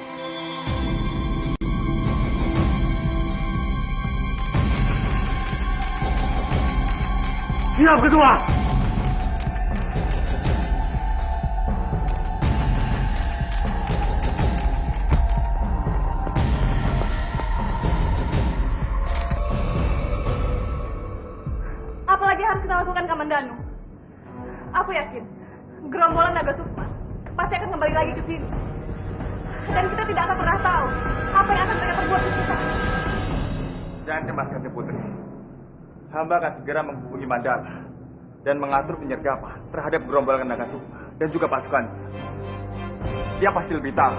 [SPEAKER 8] Siap Ketua.
[SPEAKER 4] Apalagi harus kita lakukan Kaman Danu? Aku yakin gerombolan Naga Sukma pasti akan kembali lagi ke sini. Dan kita tidak akan pernah tahu apa yang akan mereka perbuat di kita.
[SPEAKER 2] Jangan cemas, Kanjeng Putri. Hamba akan segera menghubungi Mandala dan mengatur penyergapan terhadap gerombolan Naga Sukma dan juga pasukannya. Dia pasti lebih tahu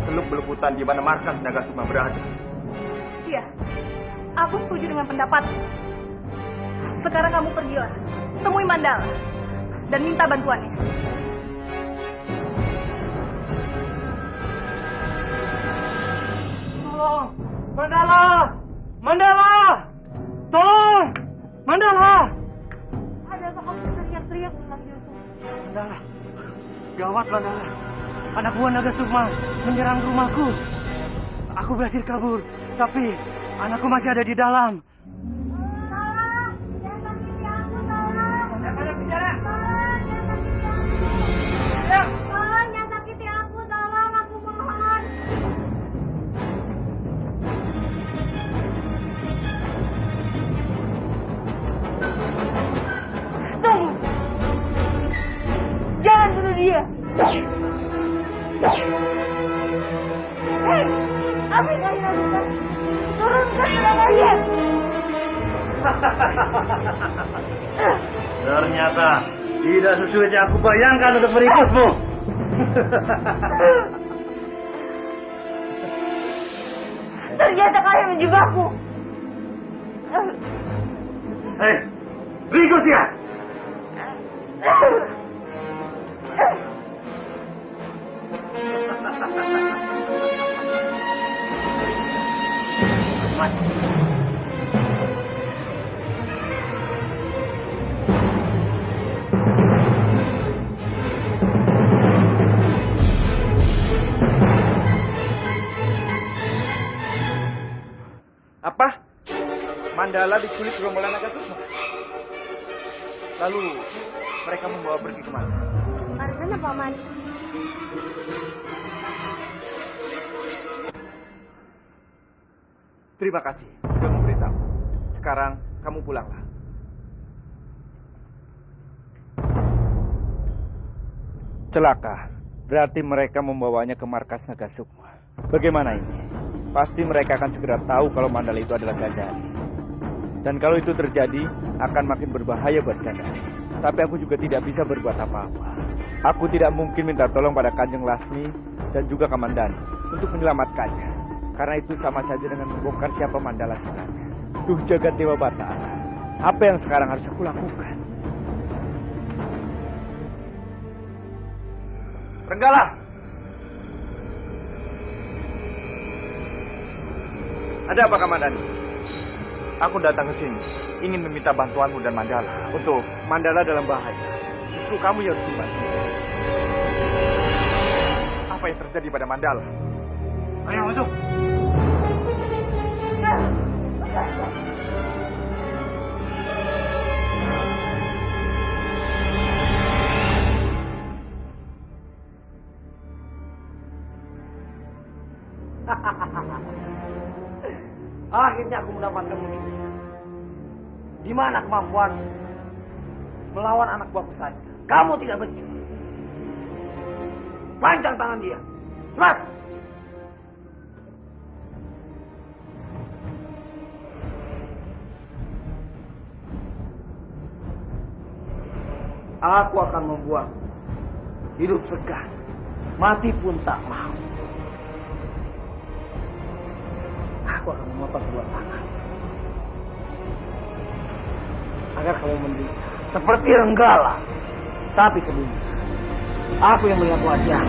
[SPEAKER 2] seluk-beluk hutan di mana markas Naga Sukma berada.
[SPEAKER 4] Iya, aku setuju dengan pendapatmu.
[SPEAKER 7] Sekarang kamu pergilah, temui Mandala dan minta bantuannya.
[SPEAKER 8] Tolong! Mandala! Mandala! Tolong! Mandala!
[SPEAKER 7] Ada apa kamu teriak-teriak memanggilku?
[SPEAKER 8] Mandala! Gawat Mandala! Anak buah Naga Sukma menyerang rumahku. Aku berhasil kabur, tapi anakku masih ada di dalam.
[SPEAKER 3] Tolong, jangan sakiti aku, tolong. Tolong, jangan sakiti aku, tolong, aku mohon.
[SPEAKER 7] Tunggu! Jangan bunuh dia! Hei! Apa yang kalian lakukan? Turunkan serangannya!
[SPEAKER 8] Ternyata tidak sesuai yang aku bayangkan untuk meringkusmu.
[SPEAKER 7] Ternyata kalian menjebakku!
[SPEAKER 8] Hei, ringkus dia!
[SPEAKER 2] Apa? Mandala diculik gerombolan Naga Sukma. Lalu mereka membawa pergi kemana?
[SPEAKER 3] Ke sana, Paman.
[SPEAKER 2] Terima kasih sudah memberitahu. Sekarang kamu pulanglah. Celaka. Berarti mereka membawanya ke markas Naga Sukma. Bagaimana ini? Pasti mereka akan segera tahu kalau Mandala itu adalah Gandari. Dan kalau itu terjadi, akan makin berbahaya buat Gandari. Tapi aku juga tidak bisa berbuat apa-apa. Aku tidak mungkin minta tolong pada Kanjeng Lasmi dan juga Kamandani untuk menyelamatkannya. Karena itu sama saja dengan membongkar siapa Mandala sebenarnya. Duh jagat Dewa Batara, apa yang sekarang harus aku lakukan? Renggala! Ada apa Kamandani? Aku datang ke sini ingin meminta bantuanmu dan Mandala untuk Mandala dalam bahaya. Justru kamu yang harus dibantu. Apa yang terjadi pada Mandala?
[SPEAKER 8] Ayo masuk. Akhirnya aku mendapatkan musuh. Di mana kemampuanmu melawan anak buahku saya? Kamu tidak becus. Pancang tangan dia. Cepat! Aku akan membuat hidup segan, mati pun tak mau. Aku akan memotong dua tangan agar kamu menderita seperti Renggala. Tapi sebelumnya, aku yang melihat wajah.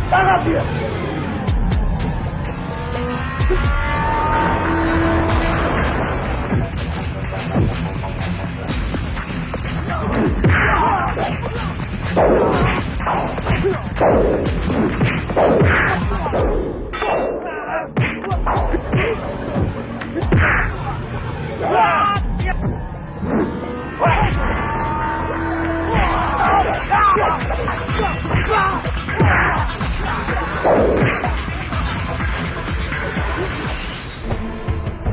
[SPEAKER 1] Tangkap dia!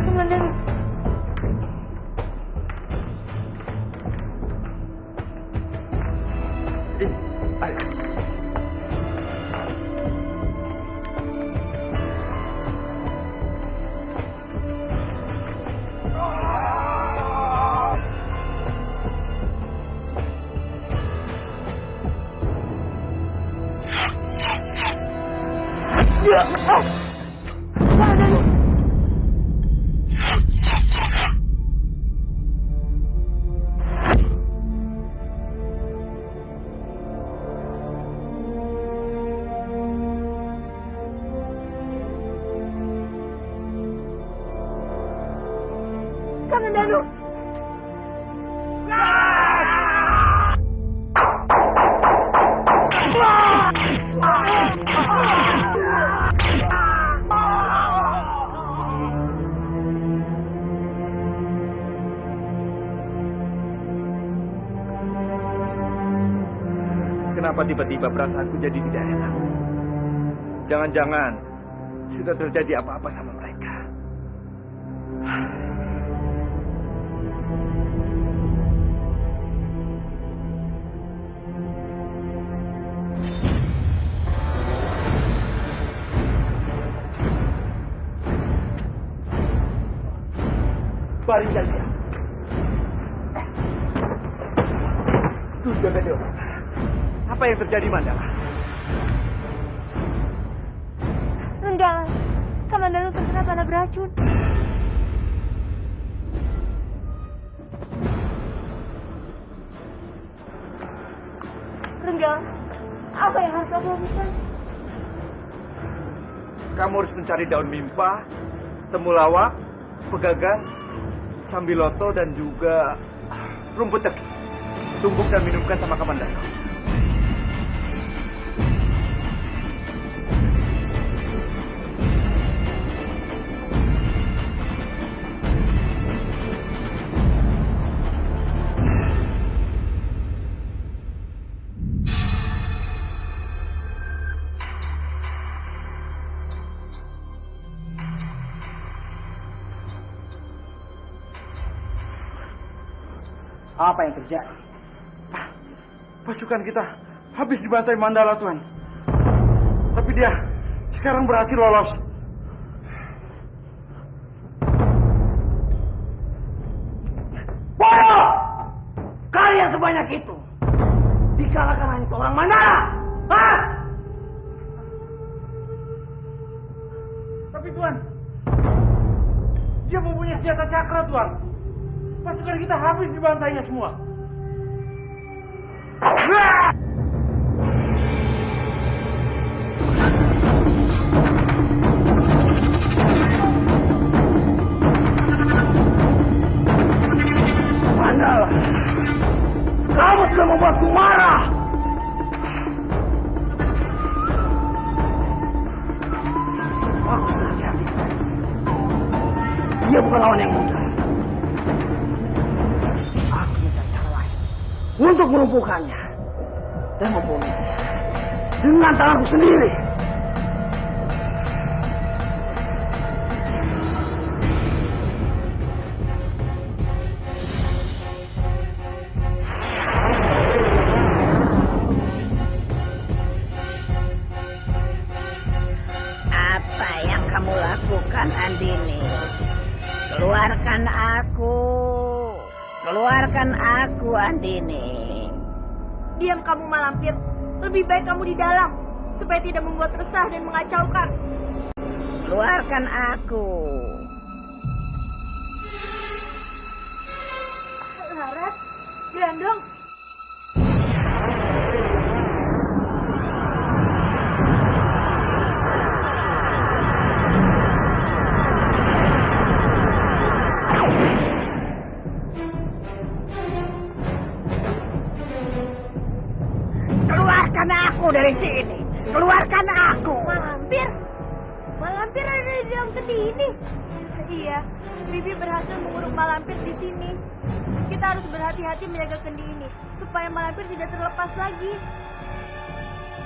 [SPEAKER 7] Komandan, Kamandanu.
[SPEAKER 2] Kenapa tiba-tiba perasaanku jadi tidak enak? Jangan-jangan sudah terjadi apa-apa sama mereka.
[SPEAKER 1] Baringkan dia. Tuh, jaga dia.
[SPEAKER 2] Apa yang terjadi, Mandala?
[SPEAKER 7] Renggalan, Kamandanu terkena panah beracun. Renggalan, apa yang harus aku lakukan?
[SPEAKER 2] Kamu harus mencari daun mimpa, temulawak, pegagan, sambiloto, dan juga rumput teki. Tumbuk dan minumkan sama Kamandanu.
[SPEAKER 1] Apa yang terjadi? Pasukan kita habis dibantai Mandala, Tuan. Tapi dia sekarang berhasil lolos. Bodoh! Kalian sebanyak itu dikalahkan hanya seorang Mandala. Hah? Tapi Tuan, dia mempunyai senjata cakra, Tuan. Pasukan kita habis dibantainya semua. Mandala, kamu sudah membuatku marah. Aku sudah hati-hati. Dia bukan lawan yang mudah. Aku mencari cara lain untuk melumpuhkannya dan membunuhnya dengan tanganku sendiri.
[SPEAKER 9] Keluarkan aku, Andini.
[SPEAKER 7] Diam kamu Malampir. Lebih baik kamu di dalam supaya tidak membuat resah dan mengacaukan.
[SPEAKER 9] Keluarkan aku.
[SPEAKER 7] Laras, Grandong.
[SPEAKER 9] Keluarkan aku dari sini. Keluarkan aku.
[SPEAKER 7] Malampir. Malampir ada di dalam kendi ini. Iya, Bibi berhasil mengurung Malampir di sini. Kita harus berhati-hati menjaga kendi ini supaya Malampir tidak terlepas lagi.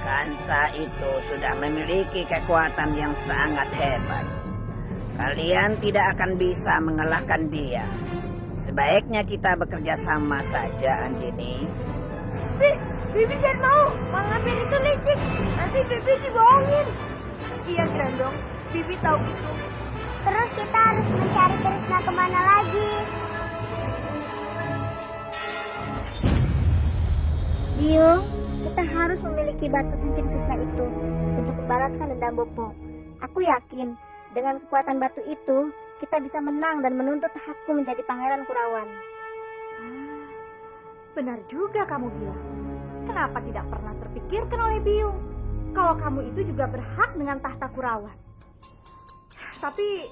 [SPEAKER 9] Kansa itu sudah memiliki kekuatan yang sangat hebat. Kalian tidak akan bisa mengalahkan dia. Sebaiknya kita bekerja sama saja, Anjini.
[SPEAKER 7] Bibi jangan mau. Malampir itu licik. Nanti Bibi dibohongin. Iya, Grandong. Bibi tahu itu.
[SPEAKER 3] Terus kita harus mencari Krishna kemana lagi? Biung, kita harus memiliki batu cincin Krishna itu untuk membalaskan dendam Bopo. Aku yakin dengan kekuatan batu itu kita bisa menang dan menuntut hakku menjadi pangeran Kurawan.
[SPEAKER 4] Benar juga kamu bilang. Kenapa tidak pernah terpikirkan oleh Biung kalau kamu itu juga berhak dengan tahta Kurawan? Tapi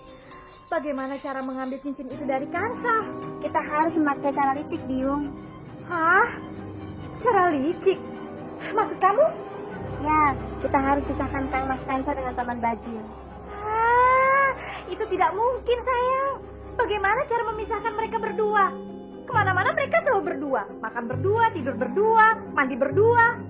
[SPEAKER 4] bagaimana cara mengambil cincin itu dari Kansa?
[SPEAKER 3] Kita harus memakai cara licik, Biung.
[SPEAKER 4] Hah? Cara licik? Maksud kamu?
[SPEAKER 3] Ya, kita harus pisahkan Kang Mas Kansa dengan Paman Bajil.
[SPEAKER 4] Itu tidak mungkin, sayang. Bagaimana cara memisahkan mereka berdua? Kemana-mana mereka selalu berdua. Makan berdua, tidur berdua, mandi berdua.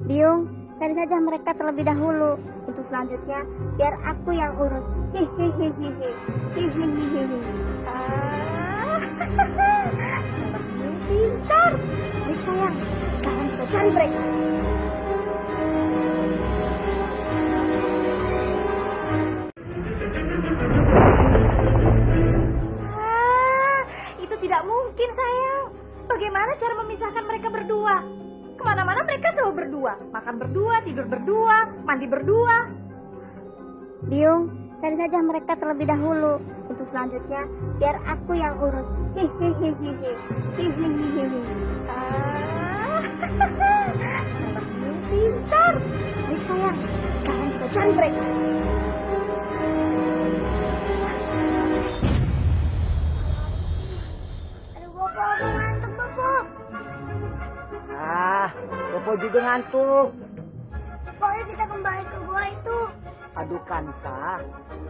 [SPEAKER 3] Biung, cari saja mereka terlebih dahulu. Untuk selanjutnya, biar aku yang urus. Hihihihihi. Hihihihihi.
[SPEAKER 4] Pintar. Baik, sayang. Sekarang kita cari mereka. Itu tidak mungkin, sayang. Bagaimana cara memisahkan mereka berdua? Kemana-mana mereka selalu berdua. Makan berdua, tidur berdua, mandi berdua.
[SPEAKER 3] Biung, cari saja mereka terlebih dahulu. Untuk selanjutnya, biar aku yang urus. Hihihihihi. Hihihihihi.
[SPEAKER 4] Pintar. Baik, sayang. Sekarang kita cari mereka.
[SPEAKER 3] Aduh, Bopo, aku ngantuk, Bopo.
[SPEAKER 9] Bopo juga ngantuk.
[SPEAKER 3] Pokoknya kita kembali ke gua itu.
[SPEAKER 9] Aduh Kansa,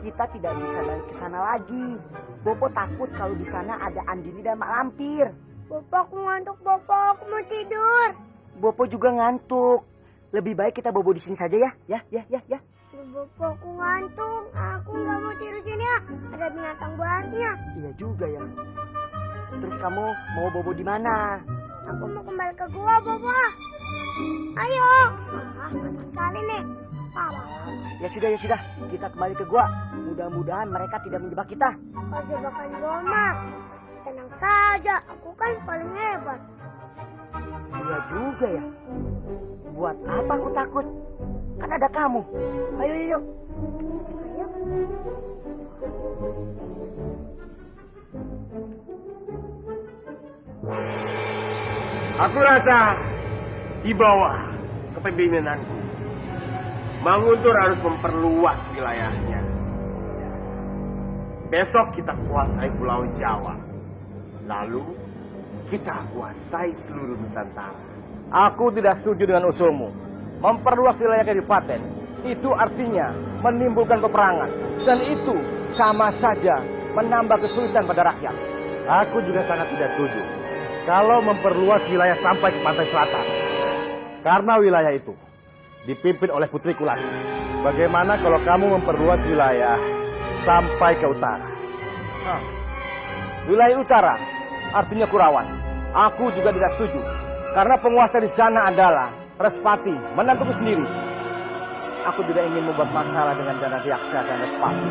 [SPEAKER 9] kita tidak bisa balik ke sana lagi. Bopo takut kalau di sana ada Andini dan Mak Lampir.
[SPEAKER 3] Bopo, aku ngantuk, Bopo. Aku mau tidur.
[SPEAKER 9] Bopo juga ngantuk. Lebih baik kita bobo di sini saja ya. Ya.
[SPEAKER 3] Bopo, aku ngantuk. Aku nggak mau tidur sini ya. Ada binatang buasnya.
[SPEAKER 9] Iya juga ya. Terus kamu mau bobo di mana?
[SPEAKER 3] Aku mau kembali ke gua, Bopo. Ayo. Panas sekali nih.
[SPEAKER 9] Ya sudah. Kita kembali ke gua. Mudah-mudahan mereka tidak menjebak kita.
[SPEAKER 3] Kalau jebakan gua mah tenang saja. Aku kan paling hebat.
[SPEAKER 9] Iya juga ya. Buat apa aku takut? Kan ada kamu. Ayo.
[SPEAKER 1] Aku rasa di bawah kepemimpinanku, Manguntur harus memperluas wilayahnya. Besok kita kuasai Pulau Jawa. Lalu kita kuasai seluruh Nusantara.
[SPEAKER 2] Aku tidak setuju dengan usulmu. Memperluas wilayah kabupaten itu artinya menimbulkan peperangan, dan itu sama saja menambah kesulitan pada rakyat.
[SPEAKER 1] Aku juga sangat tidak setuju kalau memperluas wilayah sampai ke pantai selatan. Karena wilayah itu dipimpin oleh putriku lagi. Bagaimana kalau kamu memperluas wilayah sampai ke utara?
[SPEAKER 2] Wilayah utara artinya Kurawan. Aku juga tidak setuju. Karena penguasa di sana adalah Respati, menantuku sendiri. Aku tidak ingin membuat masalah dengan Dana Diaksa dan Respati.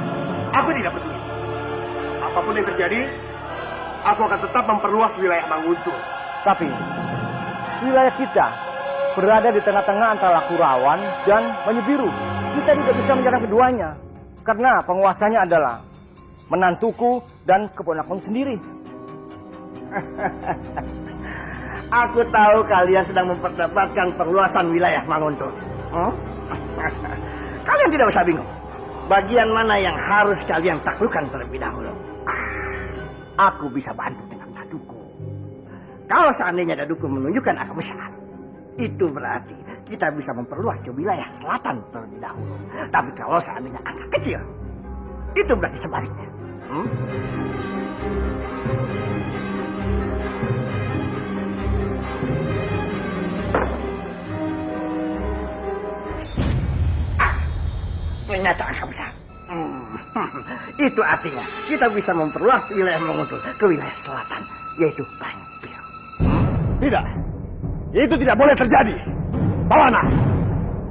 [SPEAKER 1] Aku tidak peduli. Apapun yang terjadi, aku akan tetap memperluas wilayah Manguntur.
[SPEAKER 2] Tapi wilayah kita berada di tengah-tengah antara Kurawan dan Menyebiru. Kita tidak bisa menyerang keduanya karena penguasanya adalah menantuku dan keponakanku sendiri.
[SPEAKER 1] Aku tahu kalian sedang memperdebatkan perluasan wilayah Manguntur. Kalian tidak usah bingung. Bagian mana yang harus kalian taklukkan terlebih dahulu? Aku bisa bantu dengan daduku. Kalau seandainya daduku menunjukkan angka besar, itu berarti kita bisa memperluas ke wilayah selatan terlebih dahulu. Tapi kalau seandainya angka kecil, itu berarti sebaliknya. Ternyata angka besar. Itu artinya kita bisa memperluas wilayah Manguntur ke wilayah selatan, yaitu Lampir.
[SPEAKER 8] Tidak. Itu tidak boleh terjadi. Bawana,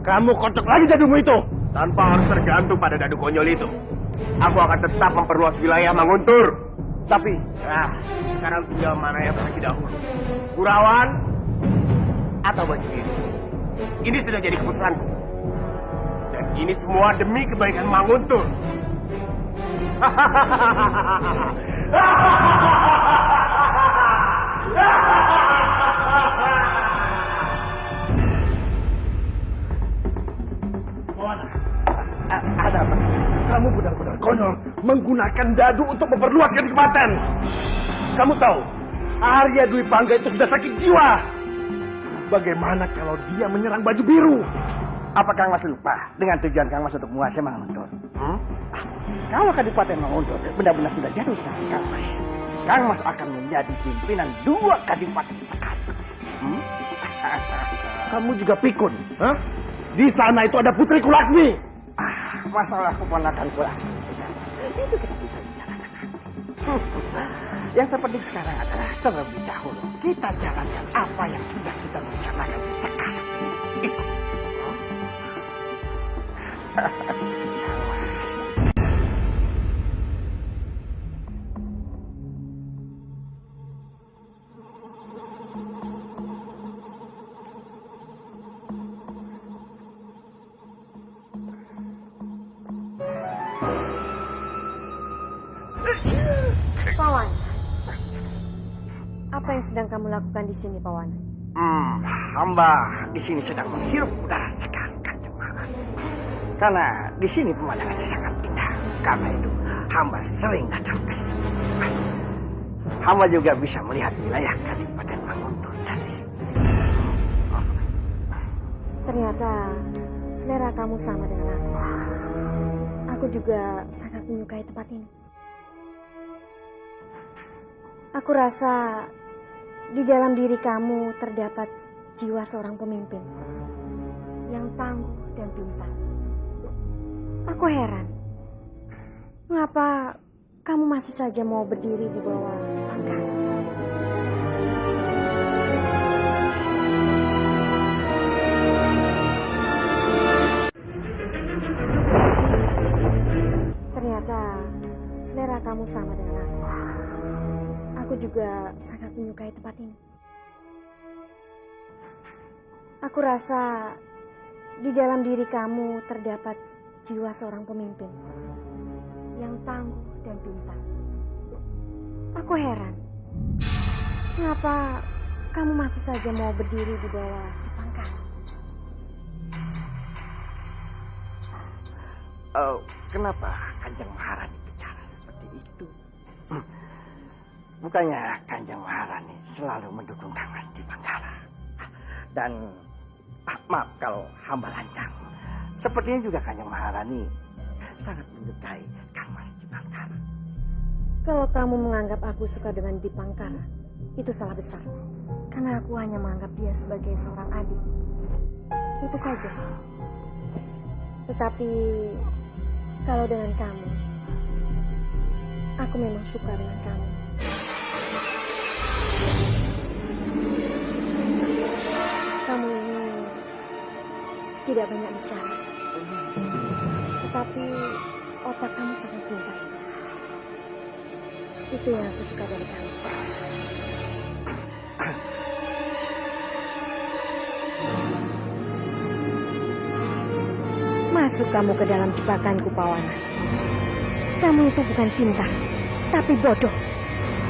[SPEAKER 8] kamu kocok lagi jadumu itu.
[SPEAKER 1] Tanpa harus tergantung pada dadu konyol itu, aku akan tetap memperluas wilayah Manguntur.
[SPEAKER 2] Tapi
[SPEAKER 1] Sekarang tinggal mana yang terlebih dahulu, Kurawan atau Baju Biru. Ini sudah jadi keputusanku. Dan ini semua demi kebaikan Manguntur.
[SPEAKER 8] Ada apa? Kamu benar-benar konyol menggunakan dadu untuk memperluas kabupaten. Kamu tahu, Arya Dwi Pangga itu sudah sakit jiwa. Bagaimana kalau dia menyerang Baju Biru?
[SPEAKER 1] Apa Kang Mas lupa dengan tujuan Kang Mas untuk menguasai Manguntur? Kalau Kadipaten Manguntur benar-benar sudah jatuh tangan Kang Mas, Kang Mas akan menjadi pimpinan 2 kadipaten sekaligus.
[SPEAKER 8] Kamu juga pikun, huh? Di sana itu ada Putri Kulasmi.
[SPEAKER 1] Masalah keponakan Kulasmi itu kita bisa bicarakan nanti. Yang terpenting sekarang adalah terlebih dahulu kita jalankan apa yang sudah kita rencanakan sekarang. Itu.
[SPEAKER 4] Pawan, apa yang sedang kamu lakukan di sini, Pawan?
[SPEAKER 1] Hamba di sini sedang menghirup udara segar, Kanjeng Maharaja. Karena di sini pemandangannya sangat indah. Karena itu hamba sering datang ke sini. Hamba juga bisa melihat wilayah Kadipaten Manguntur dari sini.
[SPEAKER 4] Ternyata selera kamu sama dengan aku. Aku juga sangat menyukai tempat ini. Aku rasa di dalam diri kamu terdapat jiwa seorang pemimpin yang tangguh dan pintar. Aku heran, mengapa kamu masih saja mau berdiri di bawah pangkat? Ternyata selera kamu sama dengan aku. Aku juga sangat menyukai tempat ini. Aku rasa di dalam diri kamu terdapat jiwa seorang pemimpin yang tangguh dan pintar. Aku heran, mengapa kamu masih saja mau berdiri di bawah pangkat?
[SPEAKER 1] Kenapa Kanjeng Maharani bicara seperti itu? Bukannya Kanjeng Maharani selalu mendukung Kang Mas Dipanggala. Dan maaf kalau hamba lancang. Sepertinya juga Kanjeng Maharani sangat menyukai Kang Mas Dipanggala.
[SPEAKER 4] Kalau kamu menganggap aku suka dengan Dipangkara, itu salah besar. Karena aku hanya menganggap dia sebagai seorang adik. Itu saja. Tetapi kalau dengan kamu, aku memang suka dengan kamu. Kamu ini tidak banyak bicara, tetapi otak kamu sangat pintar. Itu yang aku suka dari kamu. Masuk kamu ke dalam jebakanku, Pawana. Kamu itu bukan pintar, tapi bodoh.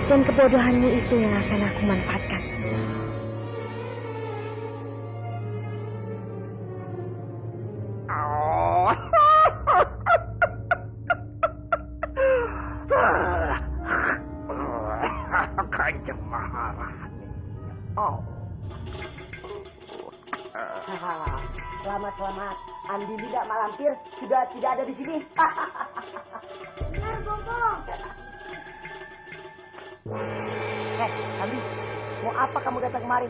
[SPEAKER 4] Dan kebodohanmu itu yang akan aku manfaatkan.
[SPEAKER 1] Kanjeng Maharani.
[SPEAKER 9] Selamat. Andi tidak malampir sudah tidak ada di sini.
[SPEAKER 3] Benar, Bobo.
[SPEAKER 9] Andi, mau apa kamu datang kemari?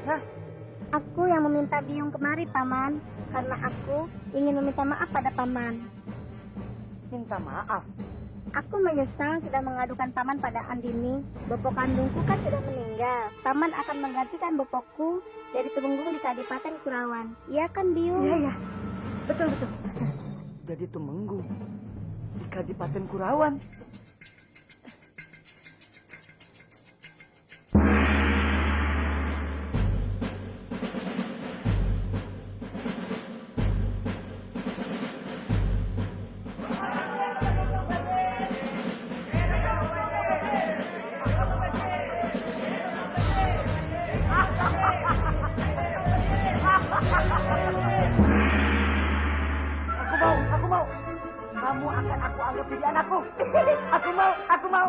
[SPEAKER 3] Aku yang meminta Biung kemari, Paman. Karena aku ingin meminta maaf pada Paman.
[SPEAKER 9] Minta maaf.
[SPEAKER 3] Aku menyesal sudah mengadukan Paman pada Andini. Bopo kandungku kan sudah meninggal. Paman akan menggantikan bopokku dari Tumenggung di Kadipaten Kurawan. Iya kan, Biung?
[SPEAKER 9] Iya. Betul. Jadi Tumenggung di Kadipaten Kurawan. Aku mau. Kamu akan aku anggap jadi anakku. Aku mau.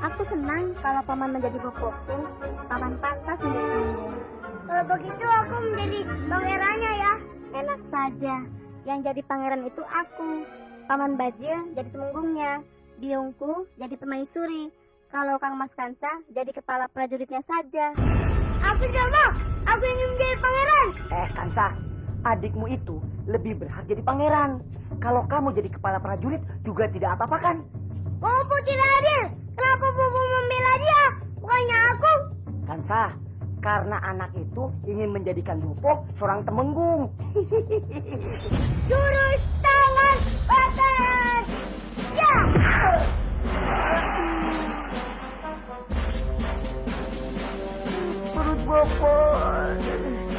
[SPEAKER 3] Aku senang kalau Paman menjadi bopokku. Paman pantas menjadi. Kalau begitu aku menjadi pangerannya ya. Enak saja. Yang jadi pangeran itu aku. Paman Bajil jadi temenggungnya. Biungku jadi permaisuri. Kalau Kang Mas Kansa jadi kepala prajuritnya saja. Aku tidak mau. Aku ingin menjadi pangeran.
[SPEAKER 9] Kansa, adikmu itu lebih berhak jadi pangeran. Kalau kamu jadi kepala prajurit juga tidak apa-apa kan?
[SPEAKER 3] Bobo tidak adil. Kenapa Bobo membela dia? Bukannya aku.
[SPEAKER 9] Kansa, karena anak itu ingin menjadikan Bopo seorang temenggung.
[SPEAKER 3] Jurus tangan paten. Ya.
[SPEAKER 9] Perut Bopo.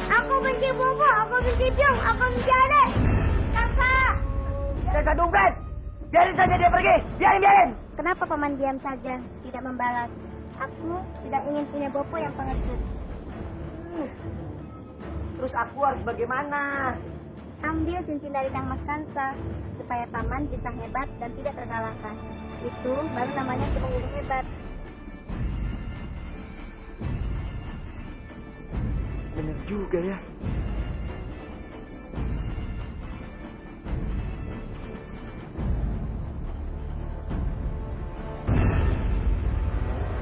[SPEAKER 3] Aku benci Bobo. Aku benci Biung. Aku benci Adek. Kansa.
[SPEAKER 9] Desa Dumbret, biarin saja dia pergi. Biarin.
[SPEAKER 3] Kenapa Paman diam saja, tidak membalas? Aku tidak ingin punya Bopo yang pengecut.
[SPEAKER 9] Terus aku harus bagaimana?
[SPEAKER 3] Ambil cincin dari Kang Mas Kansa supaya Paman bisa hebat dan tidak terkalahkan. Itu baru namanya temenggung hebat.
[SPEAKER 9] Benar juga ya.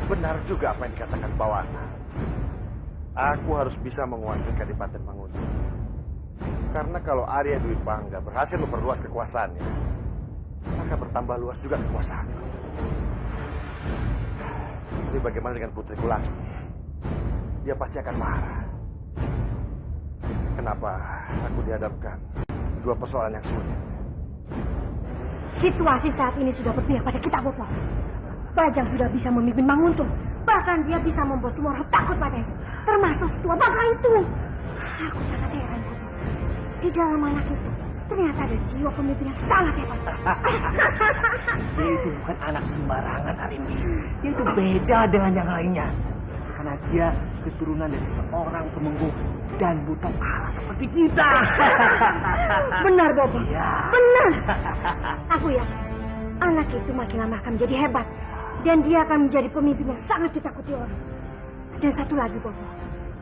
[SPEAKER 1] Benar juga apa yang dikatakan Pawana. Aku harus bisa menguasai Kadipaten Manguntung. Karena kalau Arya Dwi Pangga berhasil memperluas kekuasaannya, maka bertambah luas juga kekuasaanku. Tapi bagaimana dengan putriku Laksmi? Dia pasti akan marah. Kenapa aku dihadapkan dua persoalan yang sulit?
[SPEAKER 4] Situasi saat ini sudah berpihak pada kita, Bopo. Bajang sudah bisa memimpin Manguntung. Bahkan dia bisa membuat semua orang takut padanya. Termasuk setua bangka itu. Aku sangat heran, Bopo. Di dalam anak itu ternyata ada jiwa pemimpin yang sangat hebat.
[SPEAKER 8] Dia itu bukan anak sembarangan, Arimbi. Dia itu beda dengan yang lainnya. Karena dia keturunan dari seorang temenggung dan buta arah seperti kita.
[SPEAKER 4] Benar, Bopo.
[SPEAKER 8] Iya.
[SPEAKER 4] Benar. Aku yakin anak itu makin lama akan menjadi hebat. Dan dia akan menjadi pemimpin yang sangat ditakuti orang. Dan satu lagi, Bopo.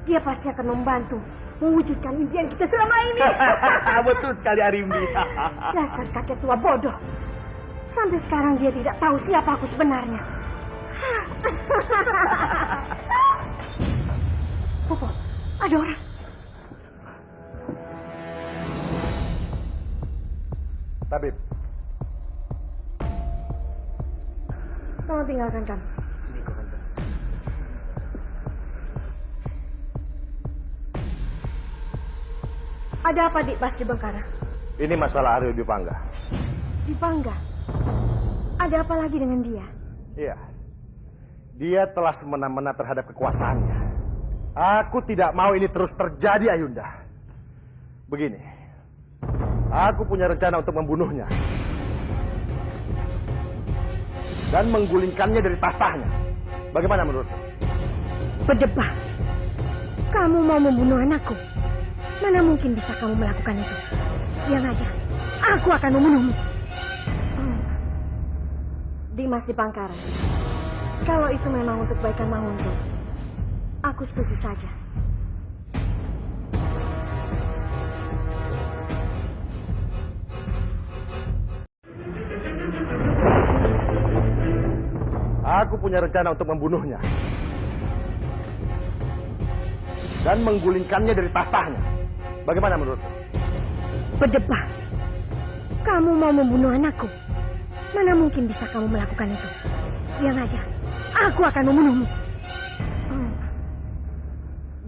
[SPEAKER 4] Dia pasti akan membantu mewujudkan impian kita selama ini.
[SPEAKER 8] Betul sekali, Arimbi.
[SPEAKER 4] Dasar kakek tua bodoh. Sampai sekarang dia tidak tahu siapa aku sebenarnya. Bopo, ada orang.
[SPEAKER 1] Tabib,
[SPEAKER 4] Tolong tinggalkan kami. Ada apa, Dik, Bas di Bengkara?
[SPEAKER 1] ini masalah Arya Dwi Pangga.
[SPEAKER 4] Di Pangga. Ada apa lagi dengan dia?
[SPEAKER 1] Iya. Dia telah semena-mena terhadap kekuasaannya. Aku tidak mau ini terus terjadi, Ayunda. Begini. Aku punya rencana untuk membunuhnya. Dan menggulingkannya dari tahtanya. Bagaimana menurutmu?
[SPEAKER 4] Berdebah. Kamu mau membunuh anakku? Mana mungkin bisa kamu melakukan itu? Diam aja. Aku akan membunuhmu. Dimas Dipangkara. Kalau itu memang untuk kebaikan Manguntur, aku setuju saja.
[SPEAKER 1] Aku punya rencana untuk membunuhnya. Dan menggulingkannya dari tahtanya. Bagaimana menurutmu?
[SPEAKER 4] Berdebah. Kamu mau membunuh anakku? Mana mungkin bisa kamu melakukan itu? Diam aja. Aku akan membunuhmu.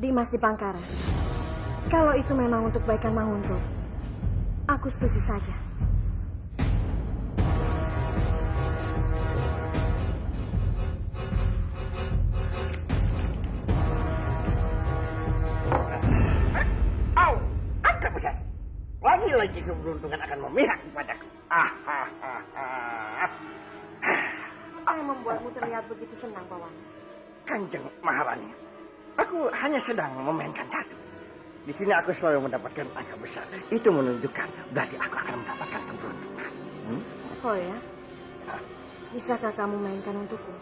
[SPEAKER 4] Dimas Dipangkara. Kalau itu memang untuk kebaikan Manguntur, aku setuju saja.
[SPEAKER 1] Lagi keberuntungan akan memihak kepadaku.
[SPEAKER 4] Apa yang membuatmu terlihat begitu senang, Pawan?
[SPEAKER 1] Kanjeng Maharani, aku hanya sedang memainkan catur. Di sini aku selalu mendapatkan angka besar. Itu menunjukkan berarti aku akan mendapatkan keberuntungan.
[SPEAKER 4] Oh ya? Bisakah kamu mainkan untukku?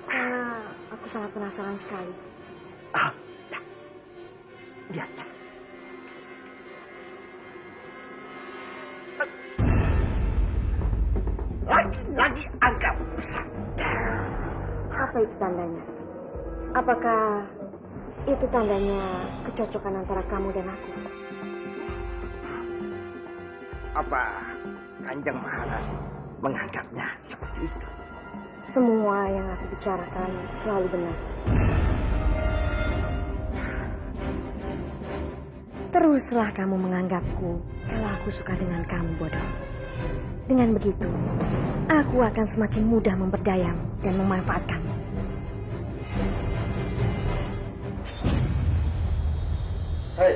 [SPEAKER 4] Karena aku sangat penasaran sekali.
[SPEAKER 1] Ya. Lagi angka besar.
[SPEAKER 4] Apa itu tandanya? Apakah itu tandanya kecocokan antara kamu dan aku?
[SPEAKER 1] Apa Kanjeng Maharani menganggapnya seperti itu?
[SPEAKER 4] Semua yang aku bicarakan selalu benar. Teruslah kamu menganggapku kalau aku suka dengan kamu, bodoh. Dengan begitu, aku akan semakin mudah memberdayamu dan memanfaatkanmu.
[SPEAKER 1] Hei,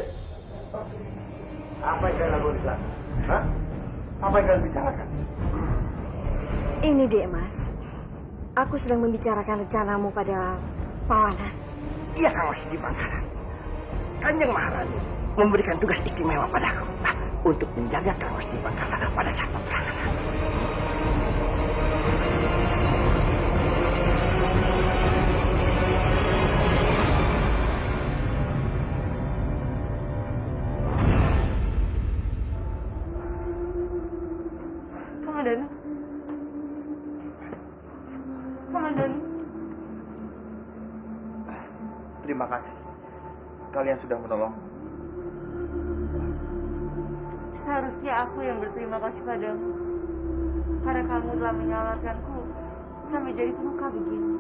[SPEAKER 1] apa yang kalian lakukan di sana? Hah? Apa yang kalian bicarakan?
[SPEAKER 4] Ini dia, Mas. Aku sedang membicarakan rencanamu pada Pawana.
[SPEAKER 1] Iya, Kang Mas Dipangkara. Kanjeng Maharani memberikan tugas istimewa padaku untuk menjaga Kang Mas Dipangkara pada saat peperangan.
[SPEAKER 4] Komandan.
[SPEAKER 2] Terima kasih. Kalian sudah menolong.
[SPEAKER 7] Seharusnya aku yang berterima kasih padamu. Karena kamu telah menyelamatkanku sampai jadi terluka begini.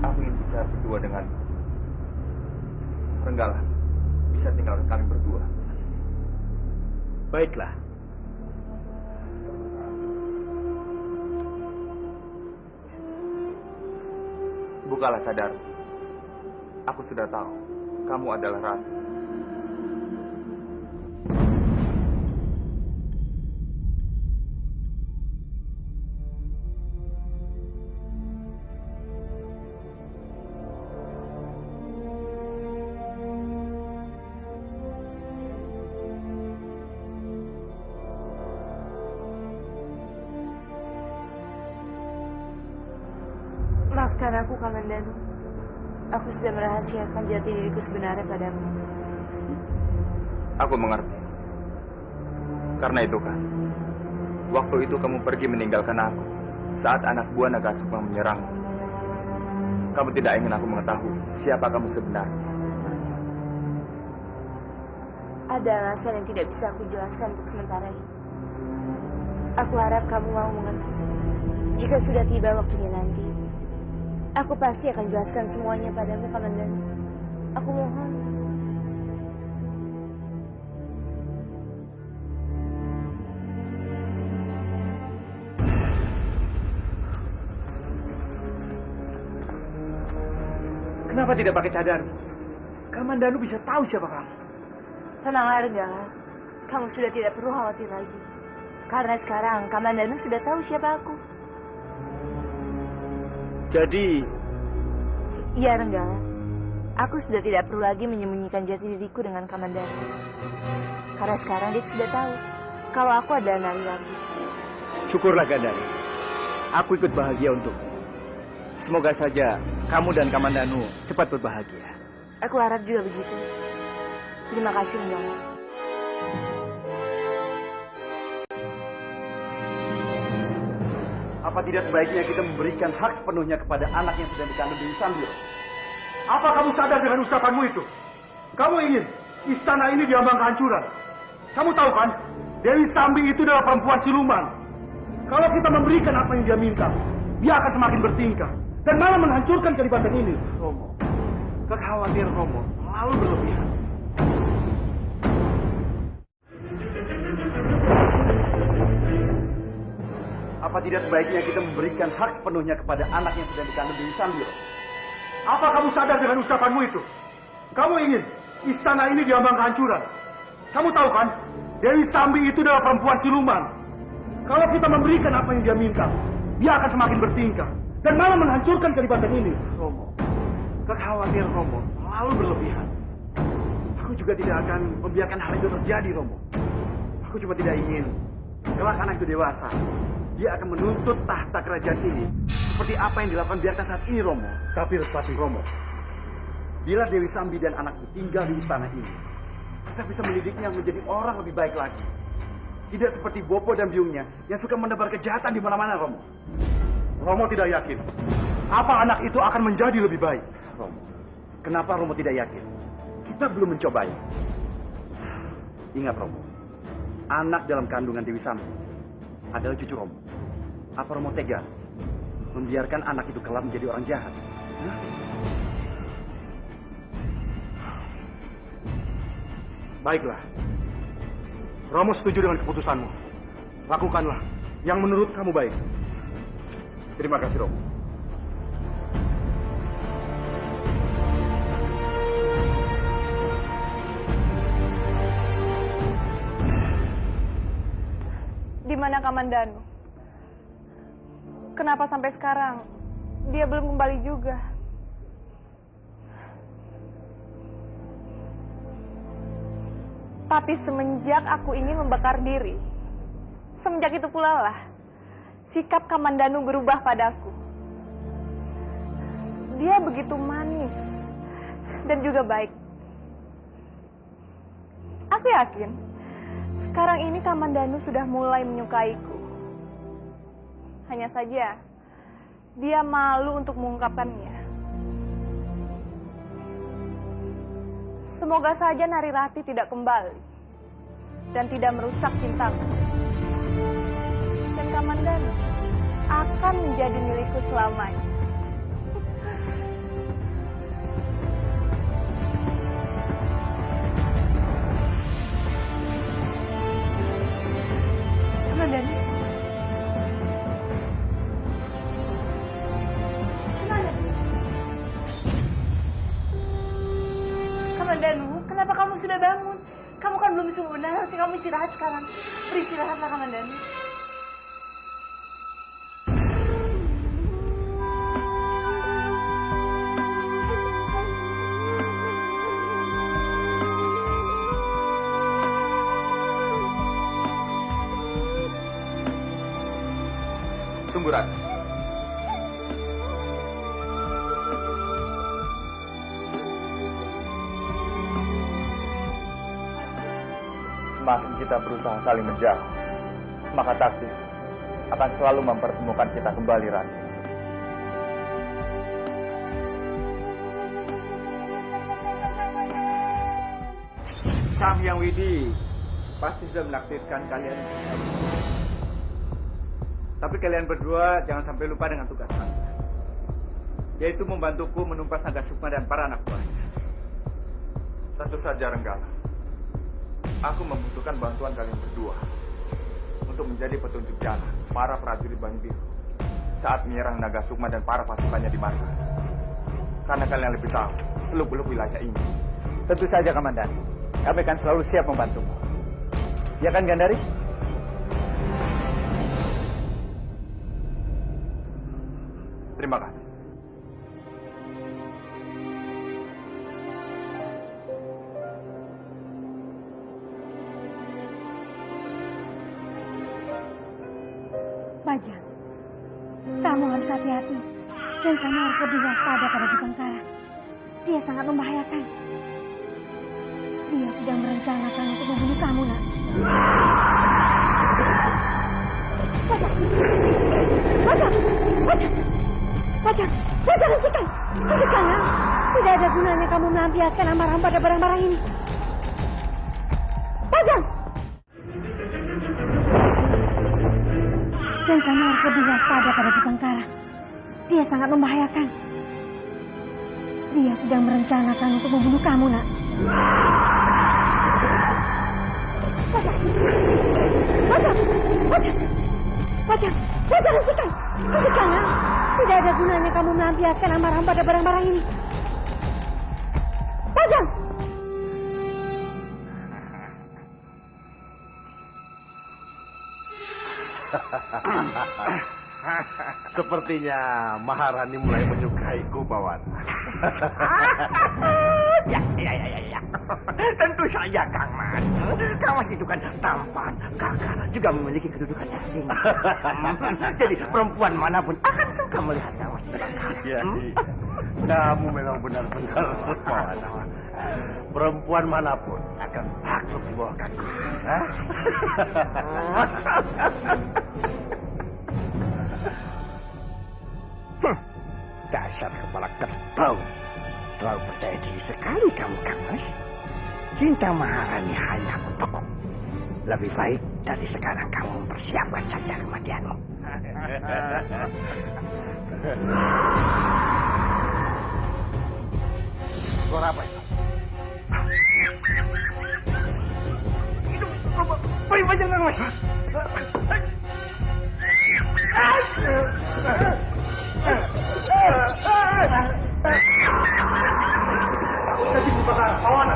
[SPEAKER 2] Aku ingin bicara berdua dengan Renggalan. Bisa tinggalkan kami berdua.
[SPEAKER 1] Baiklah.
[SPEAKER 2] Bukalah cadar. Aku sudah tahu kamu adalah ratu.
[SPEAKER 7] Maafkan aku, Komandan. Aku sudah merahasiakan jati diriku sebenarnya padamu.
[SPEAKER 2] Aku mengerti. Karena itu kan, waktu itu kamu pergi meninggalkan aku saat anak buah Naga Sukma menyerangmu. Kamu tidak ingin aku mengetahui siapa kamu sebenarnya.
[SPEAKER 7] Ada alasan yang tidak bisa aku jelaskan untuk sementara ini. Aku harap kamu mau mengerti. Jika sudah tiba waktunya nanti, aku pasti akan jelaskan semuanya padamu, Komandan. Aku mohon.
[SPEAKER 2] Kenapa tidak pakai cadar? Kamandanu bisa tahu siapa kamu.
[SPEAKER 7] Tenanglah Renggala, kamu sudah tidak perlu khawatir lagi. Karena sekarang Kamandanu sudah tahu siapa aku.
[SPEAKER 2] Jadi,
[SPEAKER 7] Iya Renggala, aku sudah tidak perlu lagi menyembunyikan jati diriku dengan Kamandanu. Karena sekarang dia sudah tahu kalau aku adalah Nari Rati.
[SPEAKER 2] syukurlah Gandari. Aku ikut bahagia untukmu. Semoga saja kamu dan Kamandanu cepat berbahagia.
[SPEAKER 7] Aku harap juga begitu. Terima kasih Renggala.
[SPEAKER 8] Apa tidak sebaiknya kita memberikan hak sepenuhnya kepada anak yang sedang dikandung Dewi Sambi? Apa kamu sadar dengan ucapanmu itu? Kamu ingin istana ini diambang kehancuran. Kamu tahu kan, Dewi Sambi itu adalah perempuan siluman. Kalau kita memberikan apa yang dia minta, dia akan semakin bertingkah dan malah menghancurkan Kalibatan ini.
[SPEAKER 1] Romo, kekhawatiran Romo terlalu berlebihan.
[SPEAKER 8] Apa tidak sebaiknya kita memberikan hak sepenuhnya kepada anak yang sedang dikandung Dewi Sambi? Apa kamu sadar dengan ucapanmu itu? Kamu ingin istana ini diambang kehancuran. Kamu tahu kan, Dewi Sambi itu adalah perempuan siluman. Kalau kita memberikan apa yang dia minta, dia akan semakin bertingkah dan malah menghancurkan Kalibatan ini.
[SPEAKER 1] Romo, kekhawatiran Romo terlalu berlebihan. Aku juga tidak akan membiarkan hal itu terjadi, Romo. Aku cuma tidak ingin kelak anak itu dewasa, dia akan menuntut tahta kerajaan ini seperti apa yang dilakukan Biarta saat ini, Romo.
[SPEAKER 8] Tapi Respasi Romo, bila Dewi Sambi dan anakku tinggal di istana ini,
[SPEAKER 1] Kita bisa mendidiknya menjadi orang lebih baik lagi. Tidak seperti Bopo dan biungnya yang suka menebar kejahatan di mana-mana, Romo.
[SPEAKER 8] Romo tidak yakin apa anak itu akan menjadi lebih baik.
[SPEAKER 1] Romo, kenapa Romo tidak yakin? Kita belum mencobanya. Ingat, Romo, anak dalam kandungan Dewi Sambi adalah cucu Romo. Apa Romo tega membiarkan anak itu kelak menjadi orang jahat? Hah?
[SPEAKER 8] Baiklah, Romo setuju dengan keputusanmu. Lakukanlah yang menurut kamu baik.
[SPEAKER 1] Terima kasih, Romo.
[SPEAKER 7] Di mana Kamandanu? Kenapa sampai sekarang dia belum kembali juga? Tapi semenjak aku ingin membakar diri, semenjak itu pula lah sikap Kamandanu berubah padaku. Dia begitu manis dan juga baik. Aku yakin sekarang ini Kamandanu sudah mulai menyukaiku. Hanya saja dia malu untuk mengungkapkannya. Semoga saja Narirati tidak kembali dan tidak merusak cintaku. Dan Kamandanu akan menjadi milikku selamanya. Kamandanu. Kamandanu, kenapa kamu sudah bangun? Kamu kan belum sempurna, harusnya kamu istirahat sekarang. Beristirahatlah Kamandanu.
[SPEAKER 2] Tunggu, Rati. Semakin kita berusaha saling menjauh, maka takdir akan selalu mempertemukan kita kembali, Rati. Sang Hyang Widi pasti sudah menakdirkan kalian. Tapi kalian berdua jangan sampai lupa dengan tugas kalian, yaitu membantuku menumpas Naga Sukma dan para anak buahnya. Tentu saja, Renggala. Aku membutuhkan bantuan kalian berdua untuk menjadi petunjuk jalan para prajurit Banyu Biru saat menyerang Naga Sukma dan para pasukannya di markas.
[SPEAKER 1] Karena kalian lebih tahu seluk-beluk wilayah ini.
[SPEAKER 2] Tentu saja, Komandan. Kami akan selalu siap membantumu. Ya kan, Gandari?
[SPEAKER 1] Terima kasih.
[SPEAKER 4] Bajang, kamu harus hati-hati dan kamu harus lebih waspada pada Dipangkara. Dia sangat membahayakan. Dia sedang merencanakan untuk membunuh kamu, nak. Bajang, Bajang, Bajang, Bajang, Bajang, hentikan, hentikan, nak. Tidak ada gunanya kamu melampiaskan amarahmu pada barang-barang ini. Bajang! Dan kamu harus lebih waspada pada Dipangkara. Dia sangat membahayakan. Dia sedang merencanakan untuk membunuh kamu, nak. Bajang! Bajang! Bajang! Bajang! Bajang, hentikan! Hentikan, nak. Tidak ada gunanya kamu melampiaskan amarahmu pada barang-barang ini. Bajang!
[SPEAKER 1] Sepertinya Maharani mulai menyukaiku, Bawan.
[SPEAKER 9] Ya. Tentu saja, Kang Mas. Kang Mas itu kan tampan, gagah, juga memiliki kedudukan yang tinggi. Jadi perempuan manapun akan suka melihat Kang Mas.
[SPEAKER 1] Ya, kamu memang benar-benar Bawan. Perempuan manapun akan takluk di bawah kaki.
[SPEAKER 9] Dasar kepala kerbau. Terlalu percaya diri sekali kamu, Kang Mas. Cinta Maharani hanya untukku. Lebih baik dari sekarang kamu mempersiapkan saja kematianmu.
[SPEAKER 1] Suara apa itu? Itu bayi Bajang, Kang Mas. Jadi kebakaran, Bawan.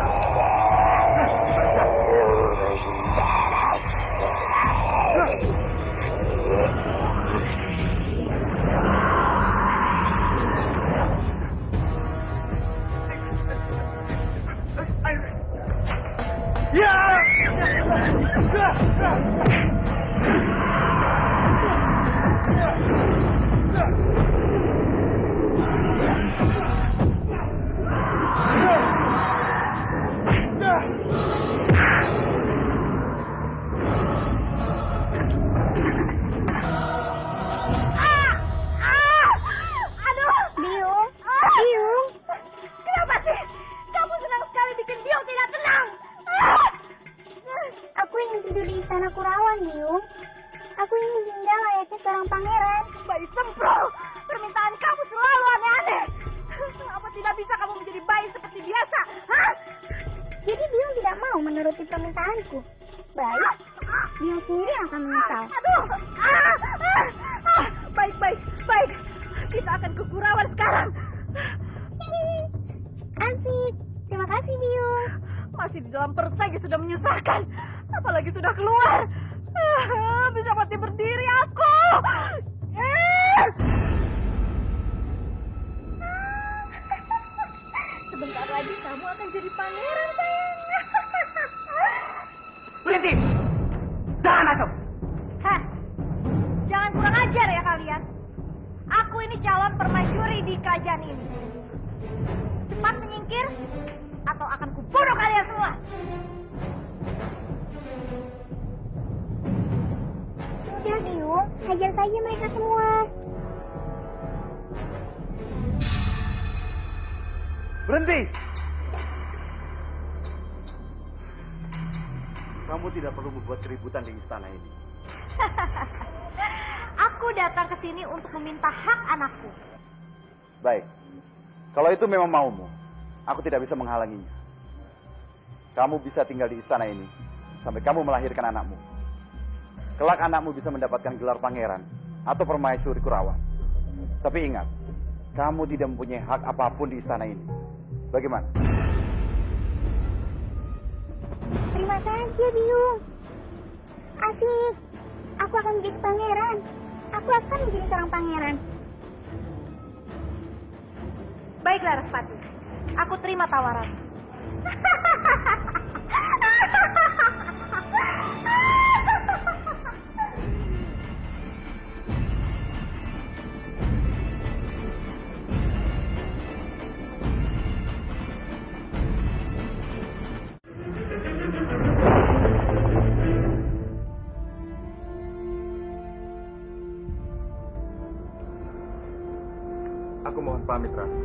[SPEAKER 3] Biung, Biung.
[SPEAKER 7] Kenapa sih? Kamu senang sekali bikin Biung tidak tenang.
[SPEAKER 3] Aku ingin tidur di istana Kurawan, Biung. Aku ingin tinggal layaknya seorang pangeran.
[SPEAKER 7] Bayi semprol, permintaan kamu selalu aneh-aneh. Kenapa tidak bisa kamu menjadi bayi seperti biasa? Hah?
[SPEAKER 3] Jadi Biung tidak mau menuruti permintaanku. Baik, Biung sendiri akan menyesal.
[SPEAKER 7] Aduh, baik. Kita akan ke Kurawan sekarang.
[SPEAKER 3] Asik. Terima kasih, Biung.
[SPEAKER 7] Masih di dalam perut saja sudah menyusahkan. Apalagi sudah keluar. Bisa mati berdiri aku. Sebentar lagi kamu akan jadi pangeran, sayang.
[SPEAKER 9] Berhenti! Jangan masuk!
[SPEAKER 7] Hah? Jangan kurang ajar ya kalian. Aku ini calon permaisuri di kerajaan ini. Cepat menyingkir atau akan kubunuh kalian semua.
[SPEAKER 3] Sudah, Biung. Hajar saja mereka semua.
[SPEAKER 1] Berhenti! Kamu tidak perlu membuat keributan di istana ini.
[SPEAKER 7] Aku datang ke sini untuk meminta hak anakku.
[SPEAKER 2] Baik. Kalau itu memang maumu, aku tidak bisa menghalanginya. Kamu bisa tinggal di istana ini sampai kamu melahirkan anakmu. Kelak anakmu bisa mendapatkan gelar pangeran atau permaisuri Kurawan. Tapi ingat,
[SPEAKER 10] kamu tidak mempunyai hak apapun di istana ini. Bagaimana?
[SPEAKER 3] Terima saja, Biung. Asik. Aku akan menjadi pangeran. Aku akan menjadi seorang pangeran.
[SPEAKER 4] Baiklah, Respati. Aku terima tawaran.
[SPEAKER 2] Aku mohon pamit, Ratu.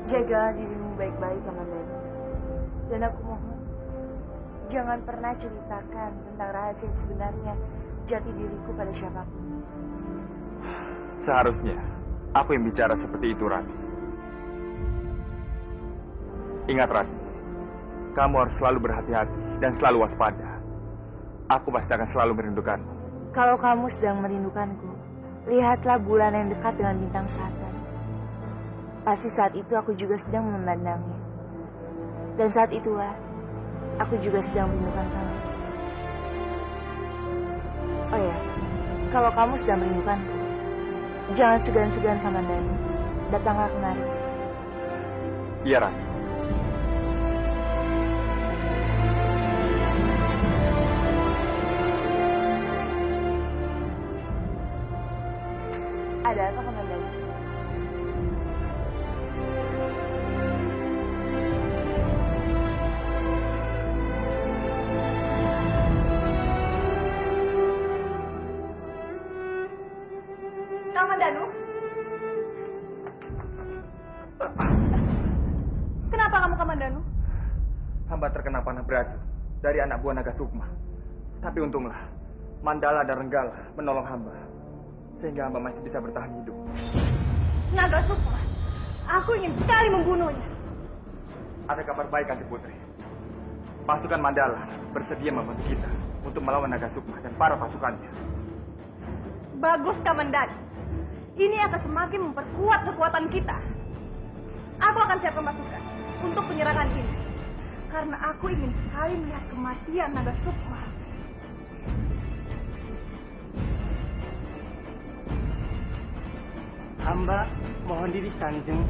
[SPEAKER 4] Jaga dirimu baik-baik, Kamandanu. Dan aku mohon, jangan pernah ceritakan tentang rahasia sebenarnya jati diriku pada siapapun.
[SPEAKER 2] Seharusnya aku yang bicara seperti itu, Ratu. Ingat, Ratu, kamu harus selalu berhati-hati dan selalu waspada. Aku pasti akan selalu merindukanmu.
[SPEAKER 4] Kalau kamu sedang merindukanku, lihatlah bulan yang dekat dengan bintang selatan. Pasti saat itu aku juga sedang memandangnya. Dan saat itulah, aku juga sedang merindukan kamu. Oh ya, kalau kamu sedang merindukanku, jangan segan-segan, Kamandanu. Datanglah kemari.
[SPEAKER 2] Iya, Ratu.
[SPEAKER 4] Ada apa, Kamandanu? Kamandanu? Kenapa kamu, Kamandanu?
[SPEAKER 2] Hamba terkena panah beracun dari anak buah Naga Sukma. Tapi untunglah, Mandala dan Renggala menolong hamba. Sehingga hamba masih bisa bertahan hidup.
[SPEAKER 4] Naga Sukma, aku ingin sekali membunuhnya.
[SPEAKER 2] Ada kabar baik, Kanjeng Putri. Pasukan Mandala bersedia membantu kita untuk melawan Naga Sukma dan para pasukannya.
[SPEAKER 4] Bagus, Kamandanu. Ini akan semakin memperkuat kekuatan kita. Aku akan siapkan pasukan untuk penyerangan ini. Karena aku ingin sekali melihat kematian Naga Sukma.
[SPEAKER 5] Hamba mohon diri, Kanjeng.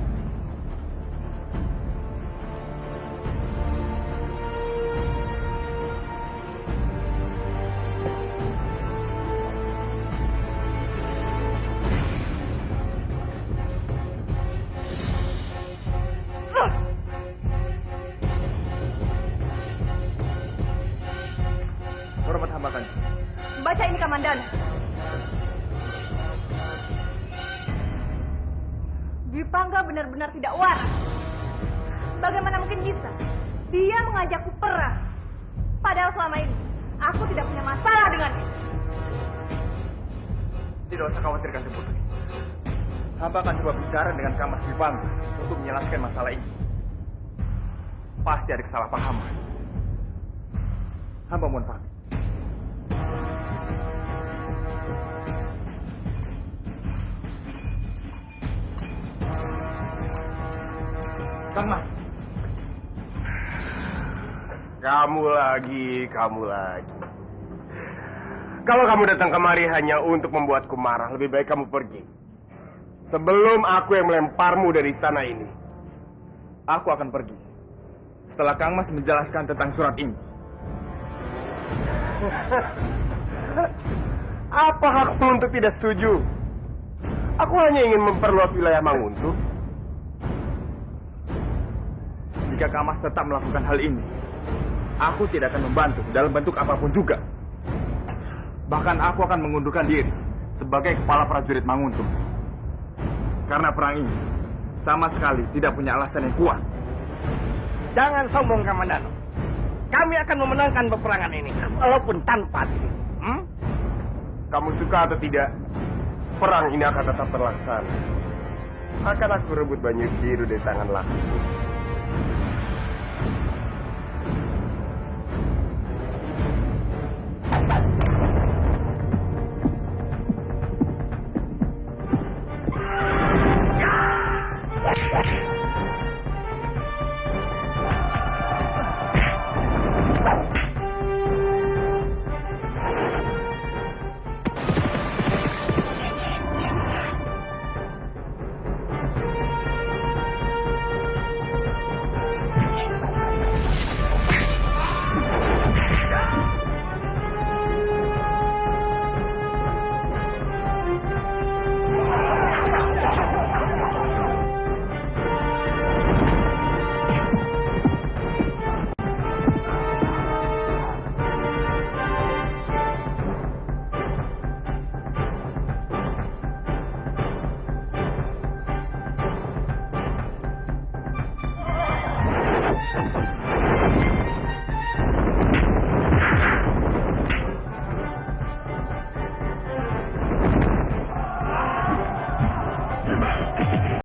[SPEAKER 2] Hormat hamba, Kanjeng.
[SPEAKER 4] Baca ini, Kamandanu. Dwi Pangga benar-benar tidak waras. Bagaimana mungkin bisa dia mengajakku perang? Padahal selama ini aku tidak punya masalah dengannya.
[SPEAKER 2] Tidak usah khawatir, Kanjeng Putri. Hamba akan coba bicara dengan Kamas Dwi-Pangga untuk menyelesaikan masalah ini. Pasti ada kesalahpahaman. Hamba mohon pamit. Kang Mas.
[SPEAKER 1] Kamu lagi. Kalau kamu datang kemari hanya untuk membuatku marah, lebih baik kamu pergi. Sebelum aku yang melemparmu dari istana ini.
[SPEAKER 2] Aku akan pergi setelah Kang Mas menjelaskan tentang surat ini.
[SPEAKER 1] Apa hakmu untuk tidak setuju? Aku hanya ingin memperluas wilayah Manguntuh.
[SPEAKER 2] Jika Kang Mas tetap melakukan hal ini, aku tidak akan membantu dalam bentuk apapun juga. Bahkan aku akan mengundurkan diri sebagai kepala prajurit Manguntuh. Karena perang ini sama sekali tidak punya alasan yang kuat.
[SPEAKER 1] Jangan sombong, Kamandanu. Kami akan memenangkan peperangan ini, walaupun tanpa diri. Kamu suka atau tidak, perang ini akan tetap terlaksana. Akan aku rebut Banyu Biru dari tangan Laksu.